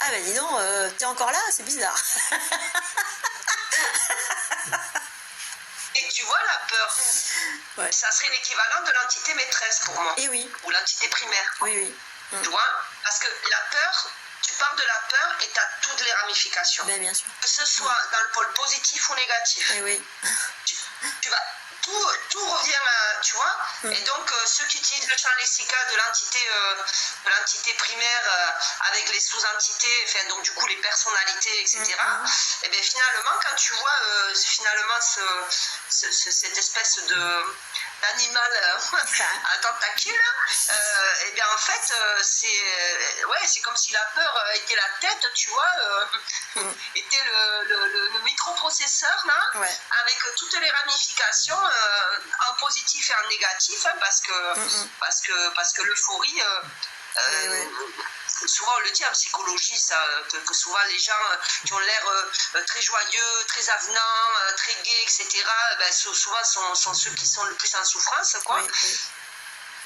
Ah ben dis donc, t'es encore là, c'est bizarre. Et tu vois, la peur, Ouais. ça serait l'équivalent de l'entité maîtresse pour moi. Et oui. Ou l'entité primaire. Oui. Tu vois? Parce que la peur, tu pars de la peur et tu as toutes les ramifications. Ben bien sûr. Que ce soit dans le pôle positif ou négatif. Et oui. Tu vas, tout revient à, tu vois. Et donc ceux qui utilisent le champ lexical de l'entité primaire avec les sous-entités, enfin, donc du coup les personnalités, etc. Et bien finalement, quand tu vois finalement cette espèce d'animal à tentacules, et bien en fait c'est comme si la peur était la tête, tu vois, était le microprocesseur là, Ouais. avec toutes les ramifications en positif et en négatif, hein, parce que l'euphorie, souvent on le dit en psychologie, ça, que souvent les gens qui ont l'air très joyeux, très avenants, très gais, etc., ben, souvent sont ceux qui sont le plus en souffrance, quoi. Oui.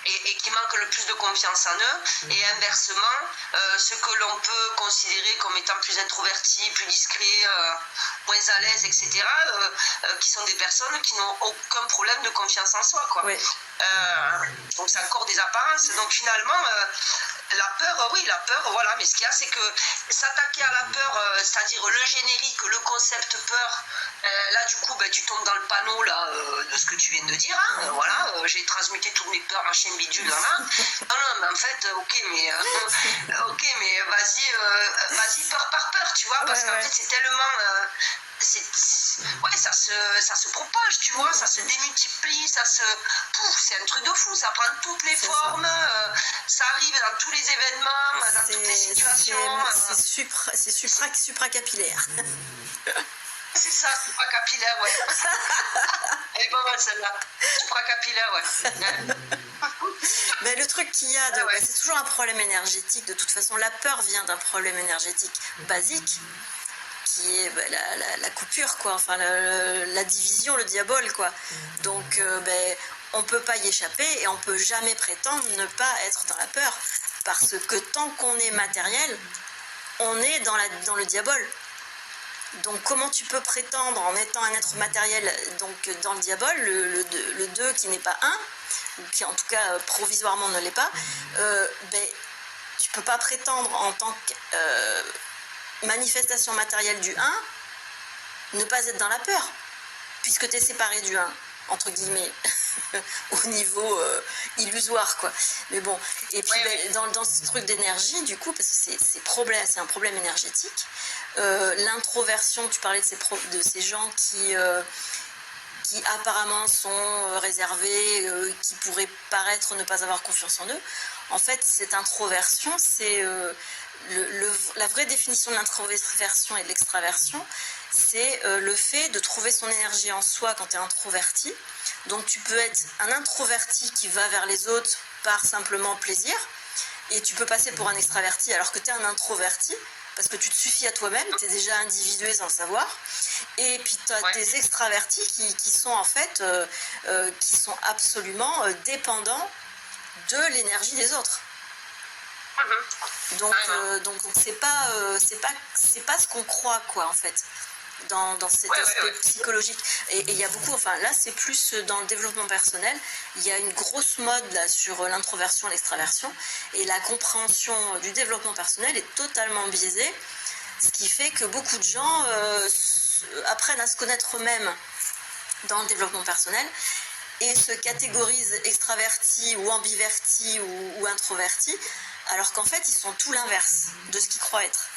Et qui manquent le plus de confiance en eux, et inversement, ceux que l'on peut considérer comme étant plus introvertis, plus discrets, moins à l'aise, etc., qui sont des personnes qui n'ont aucun problème de confiance en soi, quoi. Oui. Donc c'est encore des apparences. Donc finalement, la peur, voilà. Mais ce qu'il y a, c'est que s'attaquer à la peur, c'est-à-dire le générique, le concept peur, là du coup, ben, tu tombes dans le panneau là, de ce que tu viens de dire. Hein, voilà, j'ai transmuté toutes mes peurs, machin bidule, là. Non, mais en fait, ok, mais vas-y peur par peur, tu vois, parce qu'en fait c'est tellement... ça se propage, tu vois, ça se démultiplie, c'est un truc de fou, ça prend toutes les formes, ça arrive dans tous les événements, dans toutes les situations. C'est supracapillaire. C'est ça, supracapillaire, ouais. Elle est pas mal celle-là. Supracapillaire, ouais. Mais le truc qu'il y a, c'est toujours un problème énergétique. De toute façon, la peur vient d'un problème énergétique basique, qui est la coupure, quoi. Enfin, la division, le diabole, quoi. Donc, on peut pas y échapper et on peut jamais prétendre ne pas être dans la peur, parce que tant qu'on est matériel, on est dans le diabole. Donc comment tu peux prétendre, en étant un être matériel, donc dans le diabole, le 2 qui n'est pas 1, ou qui en tout cas provisoirement ne l'est pas, tu peux pas prétendre en tant que manifestation matérielle du 1 ne pas être dans la peur, puisque tu es séparé du 1, entre guillemets, au niveau illusoire, quoi. Mais bon, et puis dans ce truc d'énergie, du coup, parce que c'est un problème énergétique, l'introversion, tu parlais de ces gens qui apparemment sont réservés, qui pourraient paraître ne pas avoir confiance en eux. En fait, cette introversion, c'est la vraie définition de l'introversion et de l'extraversion, c'est le fait de trouver son énergie en soi quand tu es introverti. Donc tu peux être un introverti qui va vers les autres par simplement plaisir, et tu peux passer pour un extraverti alors que tu es un introverti, parce que tu te suffis à toi-même, tu es déjà individué sans le savoir. Et puis tu as des extravertis qui sont en fait qui sont absolument dépendants de l'énergie des autres. Donc c'est pas ce qu'on croit, quoi, en fait, dans cet aspect psychologique. Et il y a beaucoup, enfin là c'est plus dans le développement personnel, il y a une grosse mode là sur l'introversion et l'extraversion, et la compréhension du développement personnel est totalement biaisée, ce qui fait que beaucoup de gens apprennent à se connaître eux-mêmes dans le développement personnel et se catégorisent extravertis ou ambivertis ou introvertis, alors qu'en fait ils sont tout l'inverse de ce qu'ils croient être.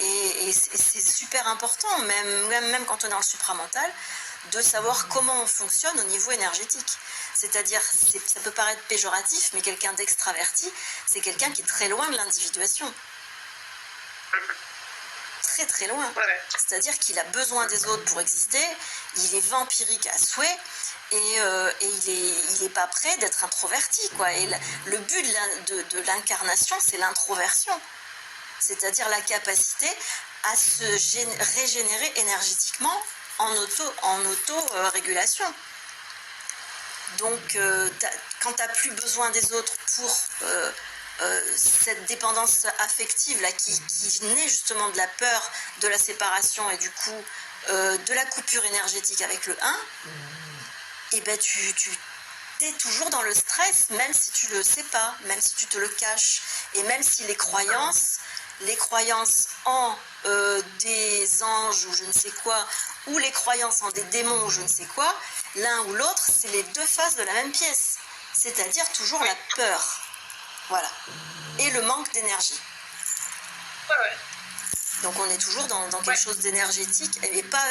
Et c'est super important, même quand on est dans le supramental, de savoir comment on fonctionne au niveau énergétique. C'est-à-dire, ça peut paraître péjoratif, mais quelqu'un d'extraverti, c'est quelqu'un qui est très loin de l'individuation. Très très loin. C'est-à-dire qu'il a besoin des autres pour exister, il est vampirique à souhait, et il est pas prêt d'être introverti, quoi. Et le but de l'incarnation, c'est l'introversion. c'est-à-dire la capacité à se régénérer énergétiquement en auto-régulation. Donc, quand tu n'as plus besoin des autres pour cette dépendance affective là, qui naît justement de la peur de la séparation et du coup de la coupure énergétique avec le 1, et ben tu es toujours dans le stress, même si tu le sais pas, même si tu te le caches, et même si les croyances en des anges ou je ne sais quoi, ou les croyances en des démons ou je ne sais quoi, l'un ou l'autre, c'est les deux faces de la même pièce, c'est-à-dire toujours la peur, voilà, et le manque d'énergie. Ouais. Donc on est toujours dans quelque chose d'énergétique et pas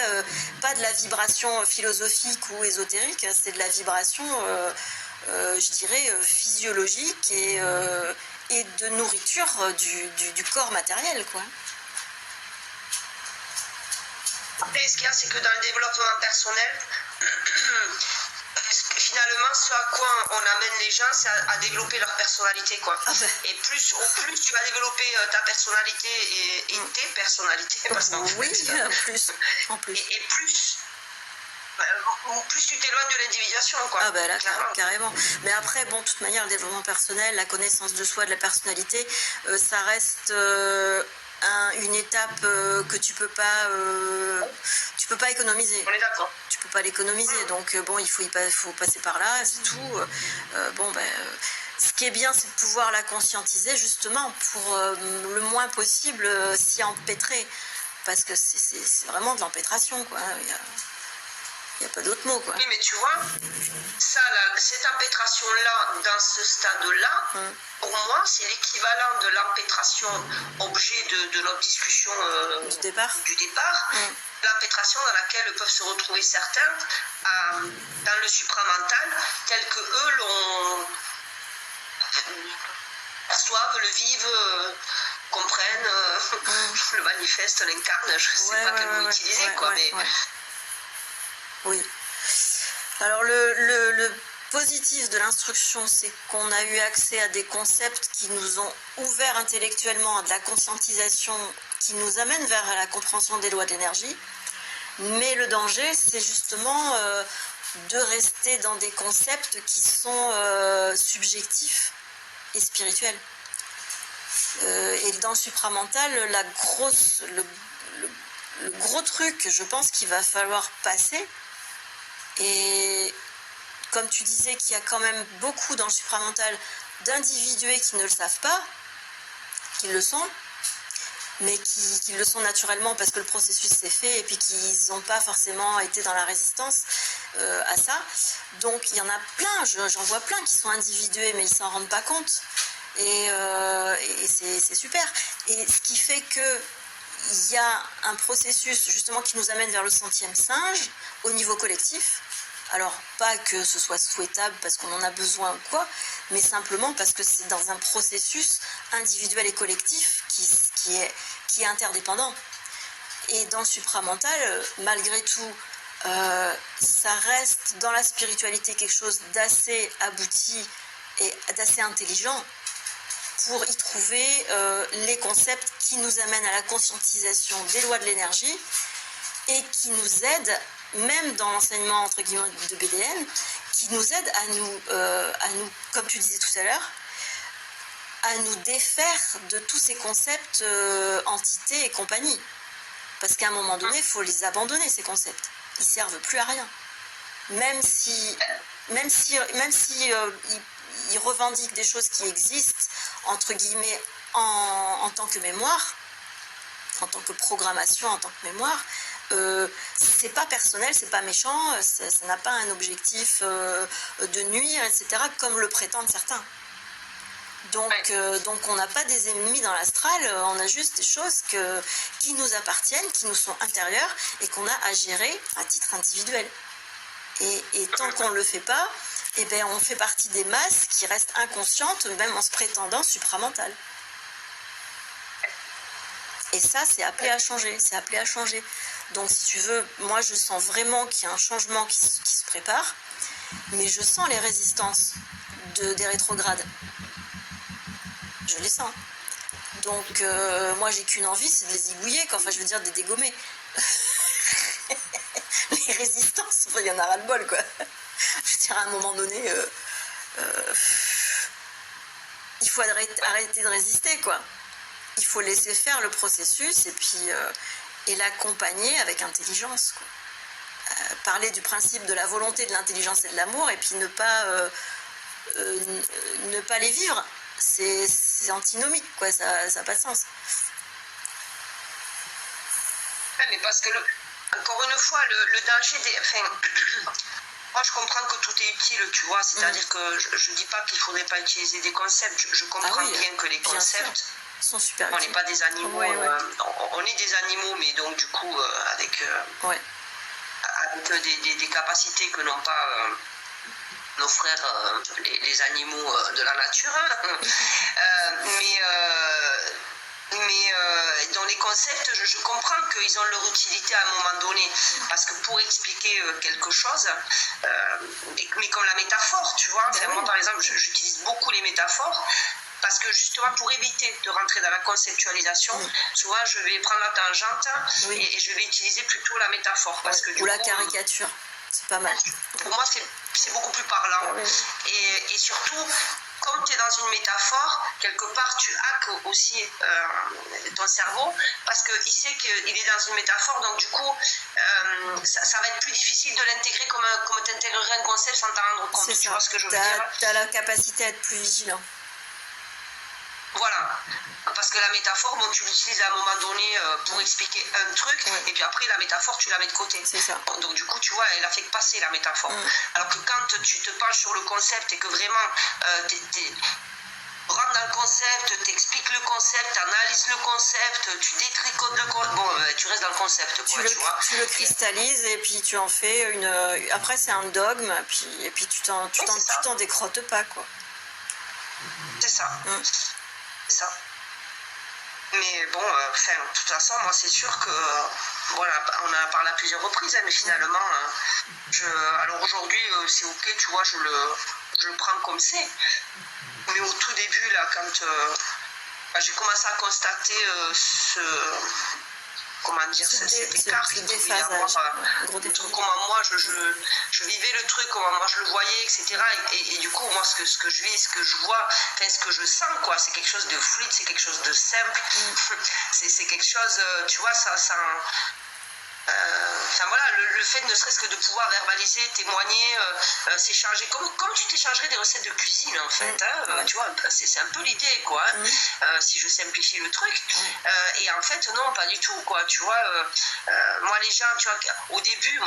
de la vibration philosophique ou ésotérique, c'est de la vibration, je dirais, physiologique et de nourriture du corps matériel, quoi. Après, ce qu'il y a, c'est que dans le développement personnel, finalement, ce à quoi on amène les gens, c'est à développer leur personnalité, quoi. Ah ben. Et au plus tu vas développer ta personnalité et tes personnalités, parce qu'en Oui, fait, en plus. Et plus tu t'éloignes de l'individuation, quoi. Ah ben là, carrément. Mais après, bon, de toute manière, le développement personnel, la connaissance de soi, de la personnalité, ça reste une étape que tu peux pas économiser. On est d'accord. Tu peux pas l'économiser, donc bon, il faut passer par là, c'est tout. Ce qui est bien, c'est de pouvoir la conscientiser justement pour le moins possible s'y empêtrer, parce que c'est vraiment de l'empêtration, quoi. Il n'y a pas d'autre mot, quoi. Oui, mais tu vois, cette empêtration-là, dans ce stade-là, pour moi, c'est l'équivalent de l'empêtration objet de notre discussion du départ. L'empêtration dans laquelle peuvent se retrouver certains dans le supramental, tel que eux perçoivent, le vivent, comprennent, le manifestent, l'incarnent, je ne sais pas quel mot utiliser, quoi, mais... Oui. Alors le positif de l'instruction, c'est qu'on a eu accès à des concepts qui nous ont ouvert intellectuellement à de la conscientisation, qui nous amène vers la compréhension des lois de l'énergie. Mais le danger, c'est justement de rester dans des concepts qui sont subjectifs et spirituels. Et dans le supramental, le gros truc, je pense qu'il va falloir passer. Et comme tu disais qu'il y a quand même beaucoup dans le supramental d'individués qui ne le savent pas, qui le sont, mais qui le sont naturellement parce que le processus s'est fait et puis qu'ils n'ont pas forcément été dans la résistance à ça. Donc il y en a plein, j'en vois plein qui sont individués mais ils ne s'en rendent pas compte. Et c'est super. Et ce qui fait que il y a un processus justement qui nous amène vers le 100e singe au niveau collectif. Alors, pas que ce soit souhaitable parce qu'on en a besoin ou quoi, mais simplement parce que c'est dans un processus individuel et collectif qui est interdépendant. Et dans le supramental, malgré tout, ça reste dans la spiritualité quelque chose d'assez abouti et d'assez intelligent pour y trouver les concepts qui nous amènent à la conscientisation des lois de l'énergie et qui nous aident, même dans l'enseignement entre guillemets de BDN, qui nous aident à nous, comme tu disais tout à l'heure, à nous défaire de tous ces concepts entités et compagnie. Parce qu'à un moment donné, il faut les abandonner, ces concepts. Ils ne servent plus à rien. Même si ils revendiquent des choses qui existent, entre guillemets, en tant que mémoire, en tant que programmation, en tant que mémoire, c'est pas personnel, c'est pas méchant, ça n'a pas un objectif de nuire, etc., comme le prétendent certains. Donc on n'a pas des ennemis dans l'astral, on a juste des choses qui nous appartiennent, qui nous sont intérieures et qu'on a à gérer à titre individuel. Et tant qu'on ne le fait pas, eh ben, on fait partie des masses qui restent inconscientes, même en se prétendant supramentales. Et ça, c'est appelé à changer, Donc si tu veux, moi je sens vraiment qu'il y a un changement qui se prépare, mais je sens les résistances des rétrogrades. Je les sens. Donc, moi, j'ai qu'une envie, c'est de les zigouiller, enfin, je veux dire, de les dégommer. Les résistances, il y en a ras-le-bol, quoi. Je veux dire, à un moment donné, il faut arrêter de résister, quoi. Il faut laisser faire le processus et l'accompagner avec intelligence, quoi. Parler du principe de la volonté, de l'intelligence et de l'amour, et puis ne pas les vivre. C'est antinomique, quoi, ça n'a pas de sens. Mais parce que, encore une fois, le danger moi, je comprends que tout est utile, tu vois, c'est-à-dire que je ne dis pas qu'il ne faudrait pas utiliser des concepts, je comprends bien que les concepts sont super utiles. On n'est pas des animaux, on est des animaux, mais donc du coup, avec des capacités que n'ont pas nos frères, les animaux de la nature, mais dans les concepts, je comprends qu'ils ont leur utilité à un moment donné, parce que pour expliquer quelque chose, mais comme la métaphore, tu vois, moi par exemple, j'utilise beaucoup les métaphores, parce que justement pour éviter de rentrer dans la conceptualisation, souvent je vais prendre la tangente et je vais utiliser plutôt la métaphore. Parce que, ou la caricature, c'est pas mal. Pour moi c'est beaucoup plus parlant. Et surtout, comme tu es dans une métaphore, quelque part tu hackes aussi ton cerveau, parce qu'il sait qu'il est dans une métaphore, donc du coup ça va être plus difficile de l'intégrer comme tu intégrerais un concept sans t'en rendre compte. Tu vois ce que je veux dire? Tu as la capacité à être plus vigilant. Voilà, parce que la métaphore, tu l'utilises à un moment donné pour expliquer un truc, et puis après la métaphore, tu la mets de côté. C'est ça. Donc du coup, tu vois, elle a fait que passer la métaphore. Alors que quand tu te penches sur le concept et que vraiment rentres dans le concept, t'expliques le concept, analyses le concept, tu détricotes le concept, tu restes dans le concept, quoi, tu vois. Tu le cristallises et puis tu en fais une... Après, c'est un dogme, et puis tu t'en décrottes pas, quoi. C'est ça. C'est ça. Mais bon, de toute façon, moi c'est sûr que, voilà, on en a parlé à plusieurs reprises, mais finalement, alors aujourd'hui, c'est ok, tu vois, je le prends comme c'est. Mais au tout début, là, quand j'ai commencé à constater cet écart qu'il pouvait y avoir, comment moi je vivais le truc, comment moi je le voyais, etc. Et du coup, moi, ce que je vis, ce que je vois, ce que je sens, quoi, c'est quelque chose de fluide, c'est quelque chose de simple, c'est quelque chose, tu vois, voilà, le fait ne serait-ce que de pouvoir verbaliser, témoigner, s'échanger, comme tu t'échangerais des recettes de cuisine en fait, tu vois, c'est un peu l'idée, quoi, si je simplifie le truc. Et en fait, non, pas du tout, quoi, tu vois. Moi, les gens, tu vois, au début,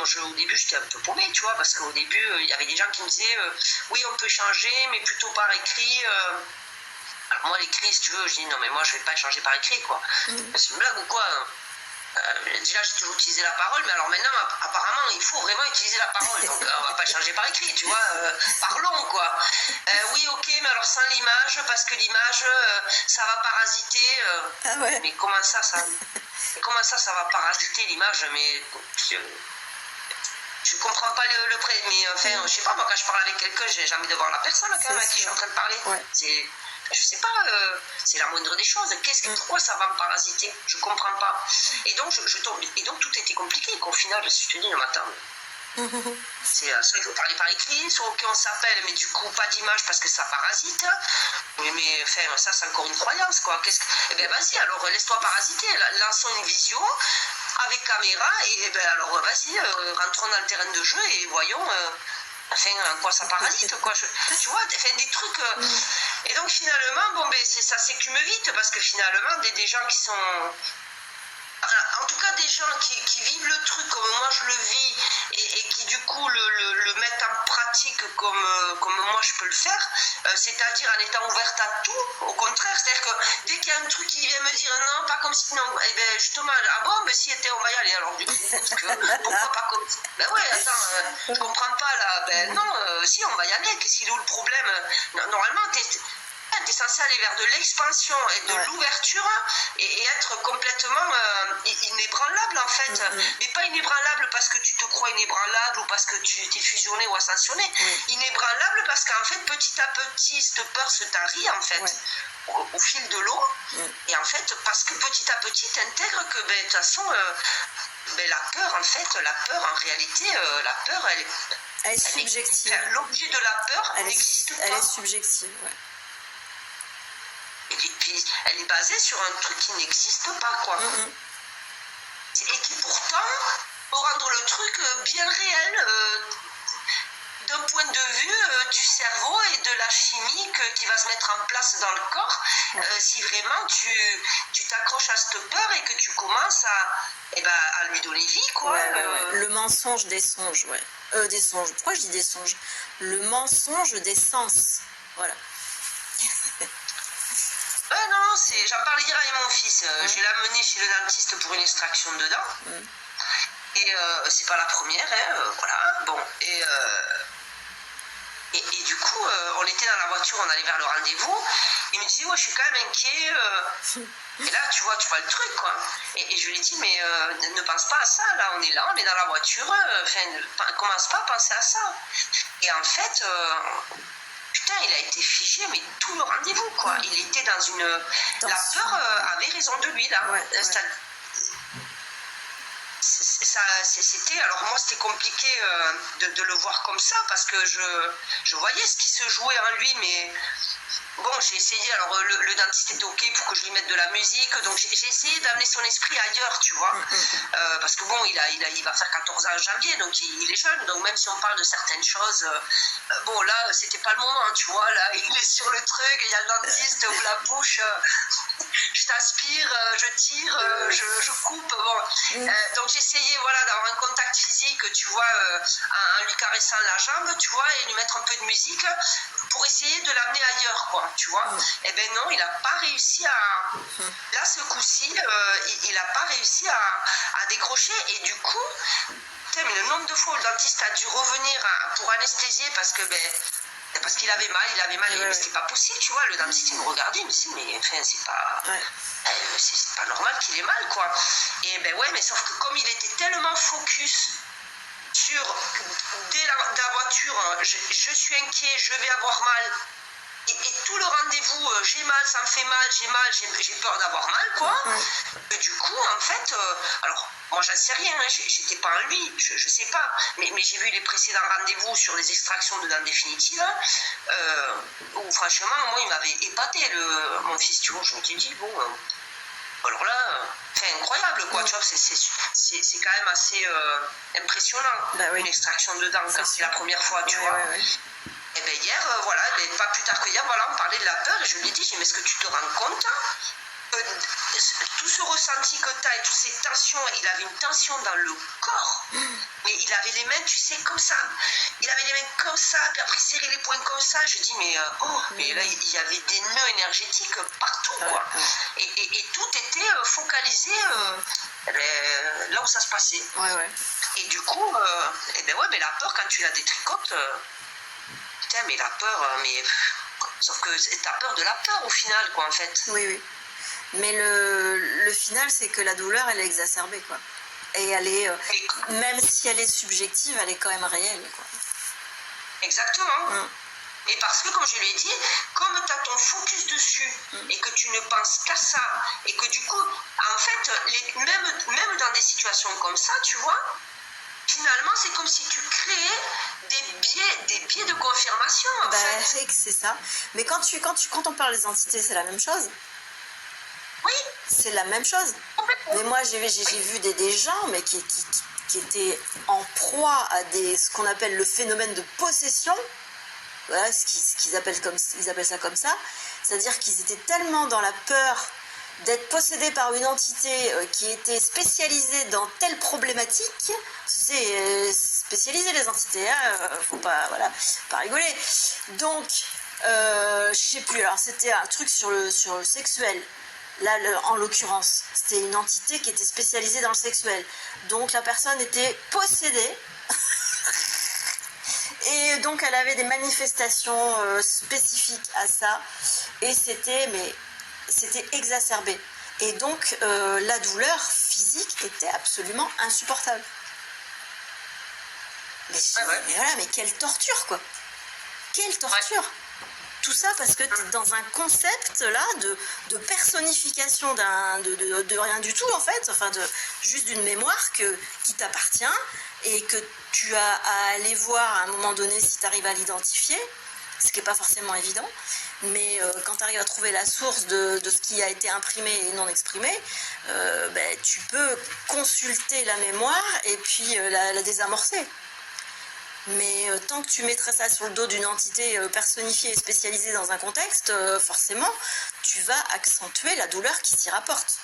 j'étais un peu paumée, tu vois, parce qu'au début, il y avait des gens qui me disaient, oui, on peut échanger, mais plutôt par écrit. Alors moi, l'écrit, si tu veux, je dis, non, mais moi, je vais pas échanger par écrit, quoi. C'est une blague ou quoi, déjà j'ai toujours utilisé la parole, mais alors maintenant apparemment il faut vraiment utiliser la parole, donc on va pas changer par écrit, tu vois, parlons, quoi. Oui, ok, mais alors sans l'image, parce que l'image ça va parasiter, mais comment ça va parasiter l'image, mais je comprends pas le prêt, mais enfin, je sais pas, moi quand je parle avec quelqu'un, j'ai envie de voir la personne quand même à qui je suis en train de parler. Je sais pas, c'est la moindre des choses. Pourquoi ça va me parasiter? Je comprends pas. Et donc, tout était compliqué, qu'au final, je te dis le matin. Soit il faut parler par écrit, soit ok, on s'appelle, mais du coup, pas d'image parce que ça parasite. Mais enfin, ça, c'est encore une croyance, quoi. Eh bien, vas-y, alors laisse-toi parasiter. Lançons une visio avec caméra, et ben alors, vas-y, rentrons dans le terrain de jeu et voyons. En quoi ça parasite, quoi. Tu vois, des trucs. Et donc finalement, ça s'écume vite, parce que finalement, des gens qui sont. En tout cas, des gens qui vivent le truc comme moi je le vis, et qui du coup le mettent en pratique comme moi je peux le faire, c'est-à-dire en étant ouverte à tout, au contraire, c'est-à-dire que dès qu'il y a un truc qui vient me dire non, pas comme si, non, et bien justement, ah bon, mais si on va y aller, alors du coup, pourquoi pas comme ça? Ben ouais, attends, je comprends pas là, ben non, si on va y aller, qu'est-ce qu'il est où le problème? Normalement, tu es censé aller vers de l'expansion et de l'ouverture et être complètement inébranlable en fait. Mais pas inébranlable parce que tu te crois inébranlable ou parce que tu t'es fusionné ou ascensionné. Inébranlable parce qu'en fait, petit à petit, cette peur se tarit en fait. Au fil de l'eau. Et en fait, parce que petit à petit, tu intègres que, de toute façon, la peur, en fait, en réalité, la peur, elle est subjective. L'objet de la peur n'existe pas. Elle est subjective, Et puis, elle est basée sur un truc qui n'existe pas, quoi. Et qui pourtant peut rendre le truc bien réel d'un point de vue du cerveau et de la chimie qui va se mettre en place dans le corps si vraiment tu t'accroches à cette peur et que tu commences à lui donner vie, quoi. Le mensonge des songes, des songes. Pourquoi je dis des songes? Le mensonge des sens. Voilà. Non, j'en parlais hier avec mon fils. Je l'ai amené chez le dentiste pour une extraction de dents. Et c'est pas la première, voilà. Bon, et du coup, on était dans la voiture, on allait vers le rendez-vous. Il me disait, je suis quand même inquiet. Et là, tu vois le truc, quoi. Et je lui ai dit, mais ne pense pas à ça, là, on est dans la voiture. Commence pas à penser à ça. Et en fait, putain, il a été figé, mais tout le rendez-vous, quoi. Il était dans une... La peur avait raison de lui, là. C'était, alors moi c'était compliqué de le voir comme ça parce que je voyais ce qui se jouait en lui, mais bon, j'ai essayé, alors le dentiste était ok pour que je lui mette de la musique, donc j'ai essayé d'amener son esprit ailleurs, tu vois, parce que bon, il va faire 14 ans en janvier, donc il est jeune, donc même si on parle de certaines choses, bon là c'était pas le moment, tu vois, là il est sur le truc, il y a le dentiste ouvre la bouche, je t'aspire, je tire, je coupe, bon, donc j'ai essayé, voilà, d'avoir un contact physique, tu vois, en lui caressant la jambe, tu vois, et lui mettre un peu de musique pour essayer de l'amener ailleurs, quoi, tu vois. Et ben non, il n'a pas réussi à... Là, ce coup-ci, il n'a pas réussi à décrocher, et du coup, putain, mais le nombre de fois où le dentiste a dû revenir pour anesthésier parce qu'il avait mal, mais c'était pas possible, tu vois. Le dentiste, il me regardait, il me disait, mais enfin, c'est pas normal qu'il ait mal, quoi. Et ben ouais, mais sauf que comme il était tellement focus sur, dès la voiture, je suis inquiet, je vais avoir mal, et tout le rendez-vous, j'ai mal, ça me fait mal, j'ai peur d'avoir mal, quoi. Et du coup, en fait, alors, moi j'en sais rien, j'étais pas en lui, je sais pas, mais j'ai vu les précédents rendez-vous sur les extractions de dents définitives, où franchement, moi il m'avait épaté, mon fils, tu vois, je me suis dit, bon, alors là, c'est incroyable, quoi, tu vois, c'est quand même assez impressionnant, une extraction de dents, quand c'est la première fois, tu vois. Et bien hier, voilà, pas plus tard que hier, voilà, on parlait de la peur et je lui ai dit, mais est-ce que tu te rends compte tout ce ressenti que tu as et toutes ces tensions, il avait une tension dans le corps, mais il avait les mains, tu sais, comme ça. Il avait les mains comme ça, puis après serrer les poings comme ça. Je dis, mais là, il y avait des nœuds énergétiques partout, quoi. Et tout était focalisé là où ça se passait. Et du coup, mais la peur, quand tu la détricotes, putain, mais la peur, sauf que t'as peur de la peur au final, quoi, en fait. Oui. Mais le final, c'est que la douleur, elle est exacerbée, quoi. Et elle est, même si elle est subjective, elle est quand même réelle, quoi. Exactement. Et parce que, comme je lui ai dit, comme tu as ton focus dessus et que tu ne penses qu'à ça, et que du coup, en fait, même dans des situations comme ça, tu vois, finalement, c'est comme si tu créais des biais de confirmation, en fait. C'est ça. Mais quand on parle des entités, c'est la même chose. Oui. C'est la même chose. Mais moi, j'ai vu des gens mais qui étaient en proie à ce qu'on appelle le phénomène de possession. Voilà, ils appellent ça comme ça. C'est-à-dire qu'ils étaient tellement dans la peur d'être possédés par une entité qui était spécialisée dans telle problématique. C'est spécialisé les entités, hein, faut pas rigoler. Donc, je sais plus, alors c'était un truc sur le sexuel. Là, en l'occurrence, c'était une entité qui était spécialisée dans le sexuel. Donc la personne était possédée. Et donc elle avait des manifestations spécifiques à ça. Et c'était exacerbé. Et donc, la douleur physique était absolument insupportable. Mais voilà, mais quelle torture, quoi. Quelle torture. Tout ça parce que tu es dans un concept là de personnification de rien du tout en fait, enfin juste d'une mémoire qui t'appartient et que tu as à aller voir à un moment donné si tu arrives à l'identifier, ce qui n'est pas forcément évident, mais quand tu arrives à trouver la source de ce qui a été imprimé et non exprimé, tu peux consulter la mémoire et puis la désamorcer. Mais tant que tu mettrais ça sur le dos d'une entité personnifiée et spécialisée dans un contexte, forcément, tu vas accentuer la douleur qui s'y rapporte.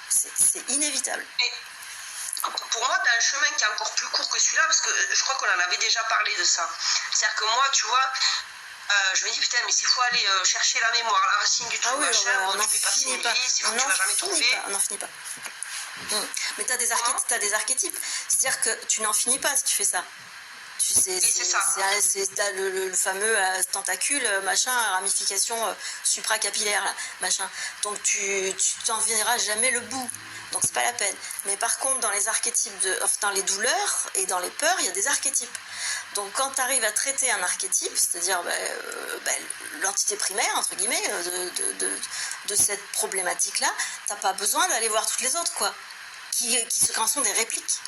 C'est inévitable. Et pour moi, tu as un chemin qui est encore plus court que celui-là, parce que je crois qu'on en avait déjà parlé de ça. C'est-à-dire que moi, tu vois, je me dis, putain, mais s'il faut aller chercher la mémoire, la racine du truc, machin, on n'en tu peux passer une pas. vie, c'est faut que tu vas jamais trouver. On n'en finit pas. Mais tu as des archétypes. C'est-à-dire que tu n'en finis pas si tu fais ça. C'est le fameux tentacule, machin, ramification supracapillaire, là, machin. Donc tu t'en viendras jamais le bout. Donc c'est pas la peine. Mais par contre, dans les archétypes, dans les douleurs et dans les peurs, il y a des archétypes. Donc quand tu arrives à traiter un archétype, c'est-à-dire l'entité primaire, entre guillemets, de cette problématique-là, t'as pas besoin d'aller voir toutes les autres, quoi, qui en sont des répliques.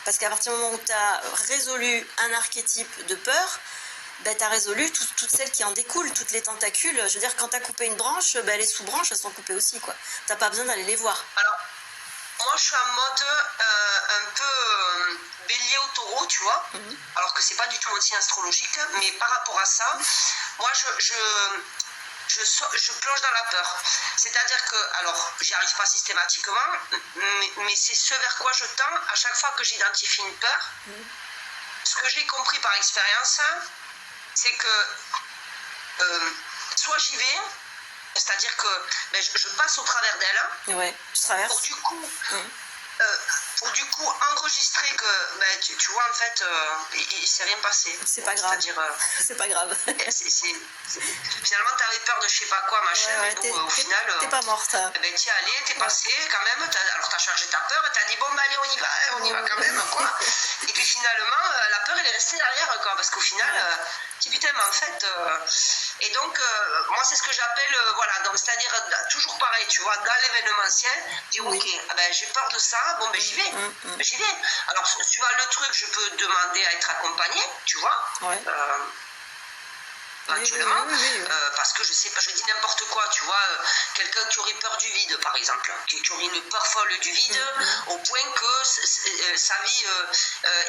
Parce qu'à partir du moment où tu as résolu un archétype de peur, tu as résolu toutes celles qui en découlent, toutes les tentacules. Je veux dire, quand tu as coupé une branche, les sous-branches, elles sont coupées aussi, quoi. Tu n'as pas besoin d'aller les voir. Alors, moi, je suis en mode un peu bélier au taureau, tu vois. Alors que c'est pas du tout mon signe astrologique. Mais par rapport à ça, moi, je plonge dans la peur. C'est-à-dire que, alors, j'y arrive pas systématiquement, mais c'est ce vers quoi je tends à chaque fois que j'identifie une peur. Ce que j'ai compris par expérience, c'est que soit j'y vais, c'est-à-dire que je passe au travers d'elle. Ouais, je traverse. Pour du coup enregistrer que tu vois en fait il s'est rien passé. C'est pas grave. C'est-à-dire c'est pas grave. Finalement t'avais peur de je sais pas quoi machin, ouais, et donc au final t'es pas morte. t'y es allé, t'es passé quand même, alors t'as chargé ta peur et t'as dit bon allez on y va quand même quoi. Et puis finalement la peur elle est restée derrière quoi, parce qu'au final putain mais en fait et donc moi c'est ce que j'appelle voilà, donc c'est-à-dire toujours pareil tu vois, dans l'événementiel dire ok j'ai peur de ça, bon j'y vais. J'y vais. Alors suivant le truc je peux demander à être accompagné tu vois, éventuellement, parce que je sais pas, je dis n'importe quoi, tu vois, quelqu'un qui aurait peur du vide, par exemple, qui aurait une peur folle du vide, au point que sa vie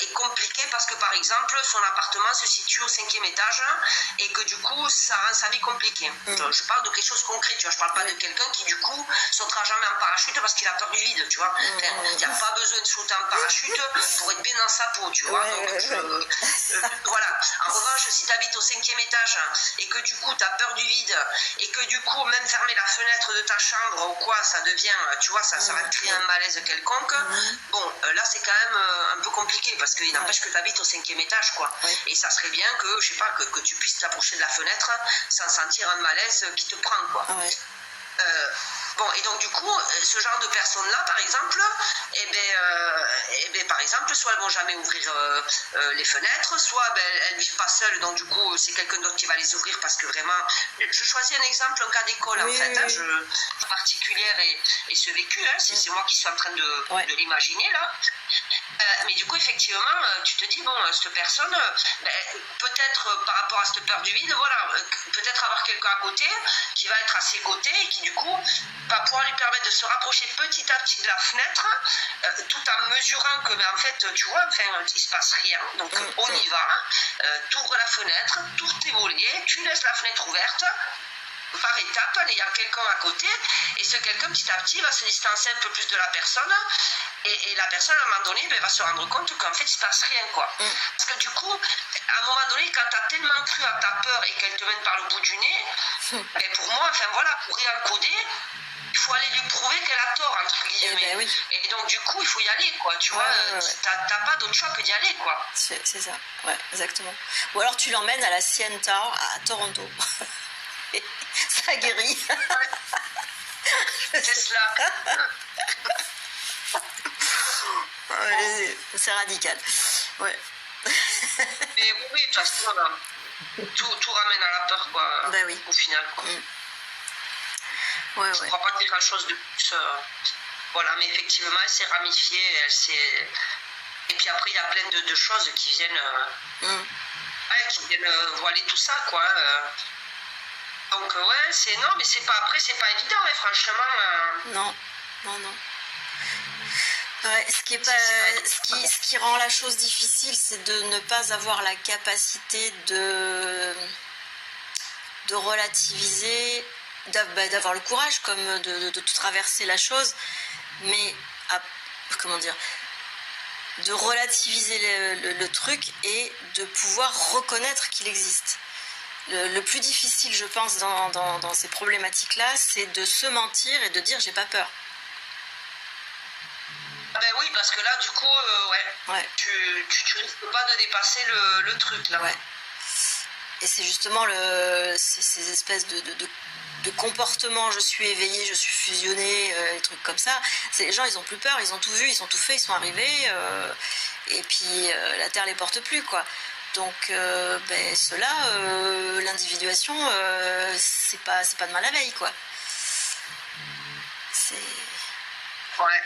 est compliquée parce que, par exemple, son appartement se situe au 5e étage et que du coup, ça rend sa vie compliquée. Je parle de quelque chose de concret, tu vois, je parle pas de quelqu'un qui, du coup, sautera jamais en parachute parce qu'il a peur du vide, tu vois. Il n'y a pas besoin de sauter en parachute pour être bien dans sa peau, tu vois. Donc, voilà. En revanche, si tu habites au 5e étage et que du coup tu as peur du vide et que du coup même fermer la fenêtre de ta chambre ou quoi ça devient, tu vois, ça va te créer un malaise quelconque, bon là c'est quand même un peu compliqué parce qu'il n'empêche que tu habites au 5e étage quoi, et ça serait bien que je sais pas que tu puisses t'approcher de la fenêtre sans sentir un malaise qui te prend quoi. Bon, et donc du coup, ce genre de personnes-là, par exemple, par exemple, soit elles vont jamais ouvrir les fenêtres, soit elles vivent pas seules, donc du coup, c'est quelqu'un d'autre qui va les ouvrir parce que vraiment, je choisis un exemple, un cas d'école en fait, particulière et ce vécu, c'est moi qui suis en train de l'imaginer là. Mais du coup, effectivement, tu te dis, bon, cette personne, peut-être par rapport à cette peur du vide, voilà, peut-être avoir quelqu'un à côté qui va être à ses côtés et qui, du coup, va pouvoir lui permettre de se rapprocher petit à petit de la fenêtre, tout en mesurant que, en fait, tu vois, enfin, il se passe rien. Donc, on y va, tu ouvres la fenêtre, tout est volé, tu laisses la fenêtre ouverte, par étapes, en ayant quelqu'un à côté, et ce quelqu'un petit à petit va se distancer un peu plus de la personne, et la personne à un moment donné va se rendre compte qu'en fait il se passe rien quoi. Parce que du coup, à un moment donné, quand tu as tellement cru à ta peur et qu'elle te mène par le bout du nez, pour moi, enfin voilà, pour réencoder, il faut aller lui prouver qu'elle a tort entre guillemets. Et donc du coup il faut y aller quoi, tu vois, t'as pas d'autre choix que d'y aller quoi. C'est ça, ouais, exactement. Ou alors tu l'emmènes à la CN Tower à Toronto. Ça guérit. C'est cela. Ouais, c'est radical. Ouais. Mais oui, de toute façon, tout ramène à la peur, quoi, Bah oui. au final. Quoi. Ouais, Je ne ouais. crois pas qu'il y ait grand-chose de plus. Voilà, mais effectivement, elle s'est ramifiée. Et puis après, il y a plein de choses qui viennent, voiler tout ça, quoi. Donc, ouais, non, mais c'est pas, après, c'est pas évident, mais franchement. Non, non, non. Ouais, ce qui rend la chose difficile, c'est de ne pas avoir la capacité de relativiser, d'avoir le courage comme de traverser la chose, mais comment dire, de relativiser le truc et de pouvoir reconnaître qu'il existe. Le plus difficile, je pense, dans ces problématiques-là, c'est de se mentir et de dire j'ai pas peur. Ben oui, parce que là, du coup, Ouais. tu risques pas de dépasser le truc, là. Ouais. Et c'est justement ces espèces de comportements, je suis éveillée, je suis fusionnée, des trucs comme ça. Les gens, ils ont plus peur, ils ont tout vu, ils ont tout fait, ils sont arrivés, et puis la terre les porte plus, quoi. Donc, ceux-là, l'individuation, c'est pas de mal la veille, quoi. C'est... Ouais.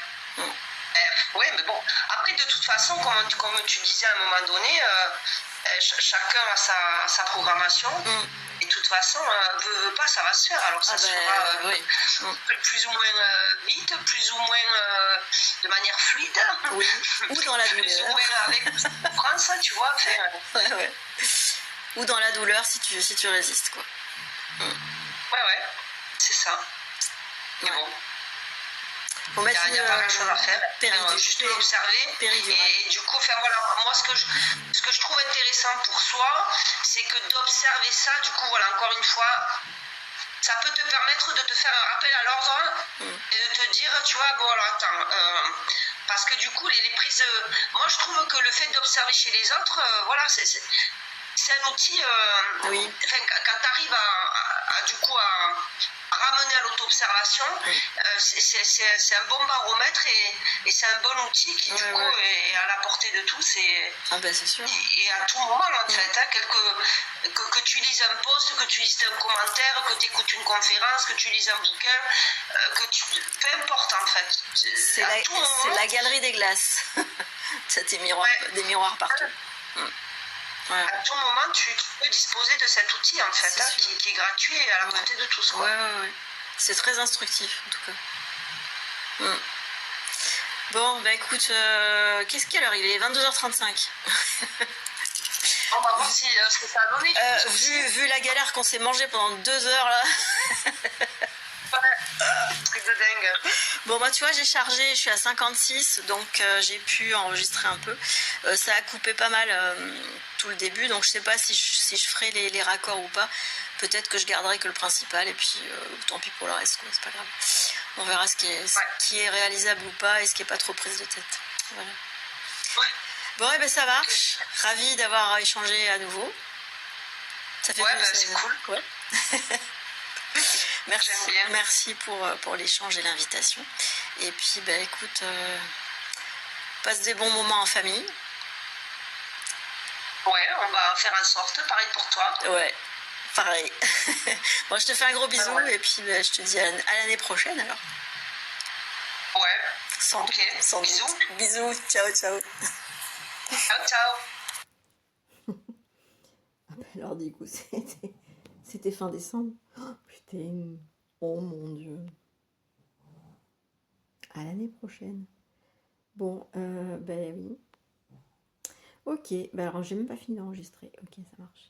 Oui, mais bon, après, de toute façon, comme tu disais à un moment donné, chacun a sa programmation. Et de toute façon, veut pas, ça va se faire. Alors ça se fera oui. plus ou moins vite, plus ou moins de manière fluide. Oui. Ou dans la douleur. Plus ou moins avec souffrance, tu vois. Ouais. Ou dans la douleur si tu résistes, quoi. Ouais, c'est ça. Mais bon. Il n'y a pas grand chose à faire. Juste l'observer. Et du coup, voilà, moi, ce que je trouve intéressant pour soi, c'est que d'observer ça, du coup, voilà, encore une fois, ça peut te permettre de te faire un rappel à l'ordre et de te dire, tu vois, bon, alors attends, parce que du coup, les prises. Moi, je trouve que le fait d'observer chez les autres, voilà, c'est un outil. Oui. Quand tu arrives du coup à ramener à l'auto-observation, c'est un bon baromètre et c'est un bon outil qui du coup est à la portée de tous c'est sûr. Et à tout moment en fait, hein, que tu lises un post, que tu lises un commentaire, que tu écoutes une conférence, que tu lises un bouquin, peu importe en fait. C'est la galerie des glaces. C'est des miroirs partout. Ouais. À tout moment, tu peux disposer de cet outil en fait, qui est gratuit et à la portée de tous. Quoi. Ouais. C'est très instructif en tout cas. Bon, bah écoute, qu'est-ce qu'il y a l'heure? Il est 22h35. On va voir ce que ça a donné. Vu la galère qu'on s'est mangé pendant 2 heures là. Truc de dingue. Bon bah tu vois, j'ai chargé, je suis à 56, donc j'ai pu enregistrer un peu. Ça a coupé pas mal tout le début, donc je sais pas si je ferai les raccords ou pas. Peut-être que je garderai que le principal et puis tant pis pour le reste, quoi, c'est pas grave. On verra ce qui est réalisable ou pas et ce qui est pas trop prise de tête. Voilà. Ouais. Bon, et ben ça marche. Ravie d'avoir échangé à nouveau. Ça fait plaisir. C'est cool. Ouais. Merci pour l'échange et l'invitation. Et puis, écoute, passe des bons moments en famille. Ouais, on va faire en sorte, pareil pour toi. Ouais, pareil. Bon, je te fais un gros bisou et puis je te dis à l'année prochaine alors. Ouais. Sans bisous. Doute. Bisous, ciao. Ciao. Alors du coup, c'était fin décembre. Oh, putain. Oh mon Dieu. À l'année prochaine. Bon, oui. Ok, alors j'ai même pas fini d'enregistrer. Ok, ça marche.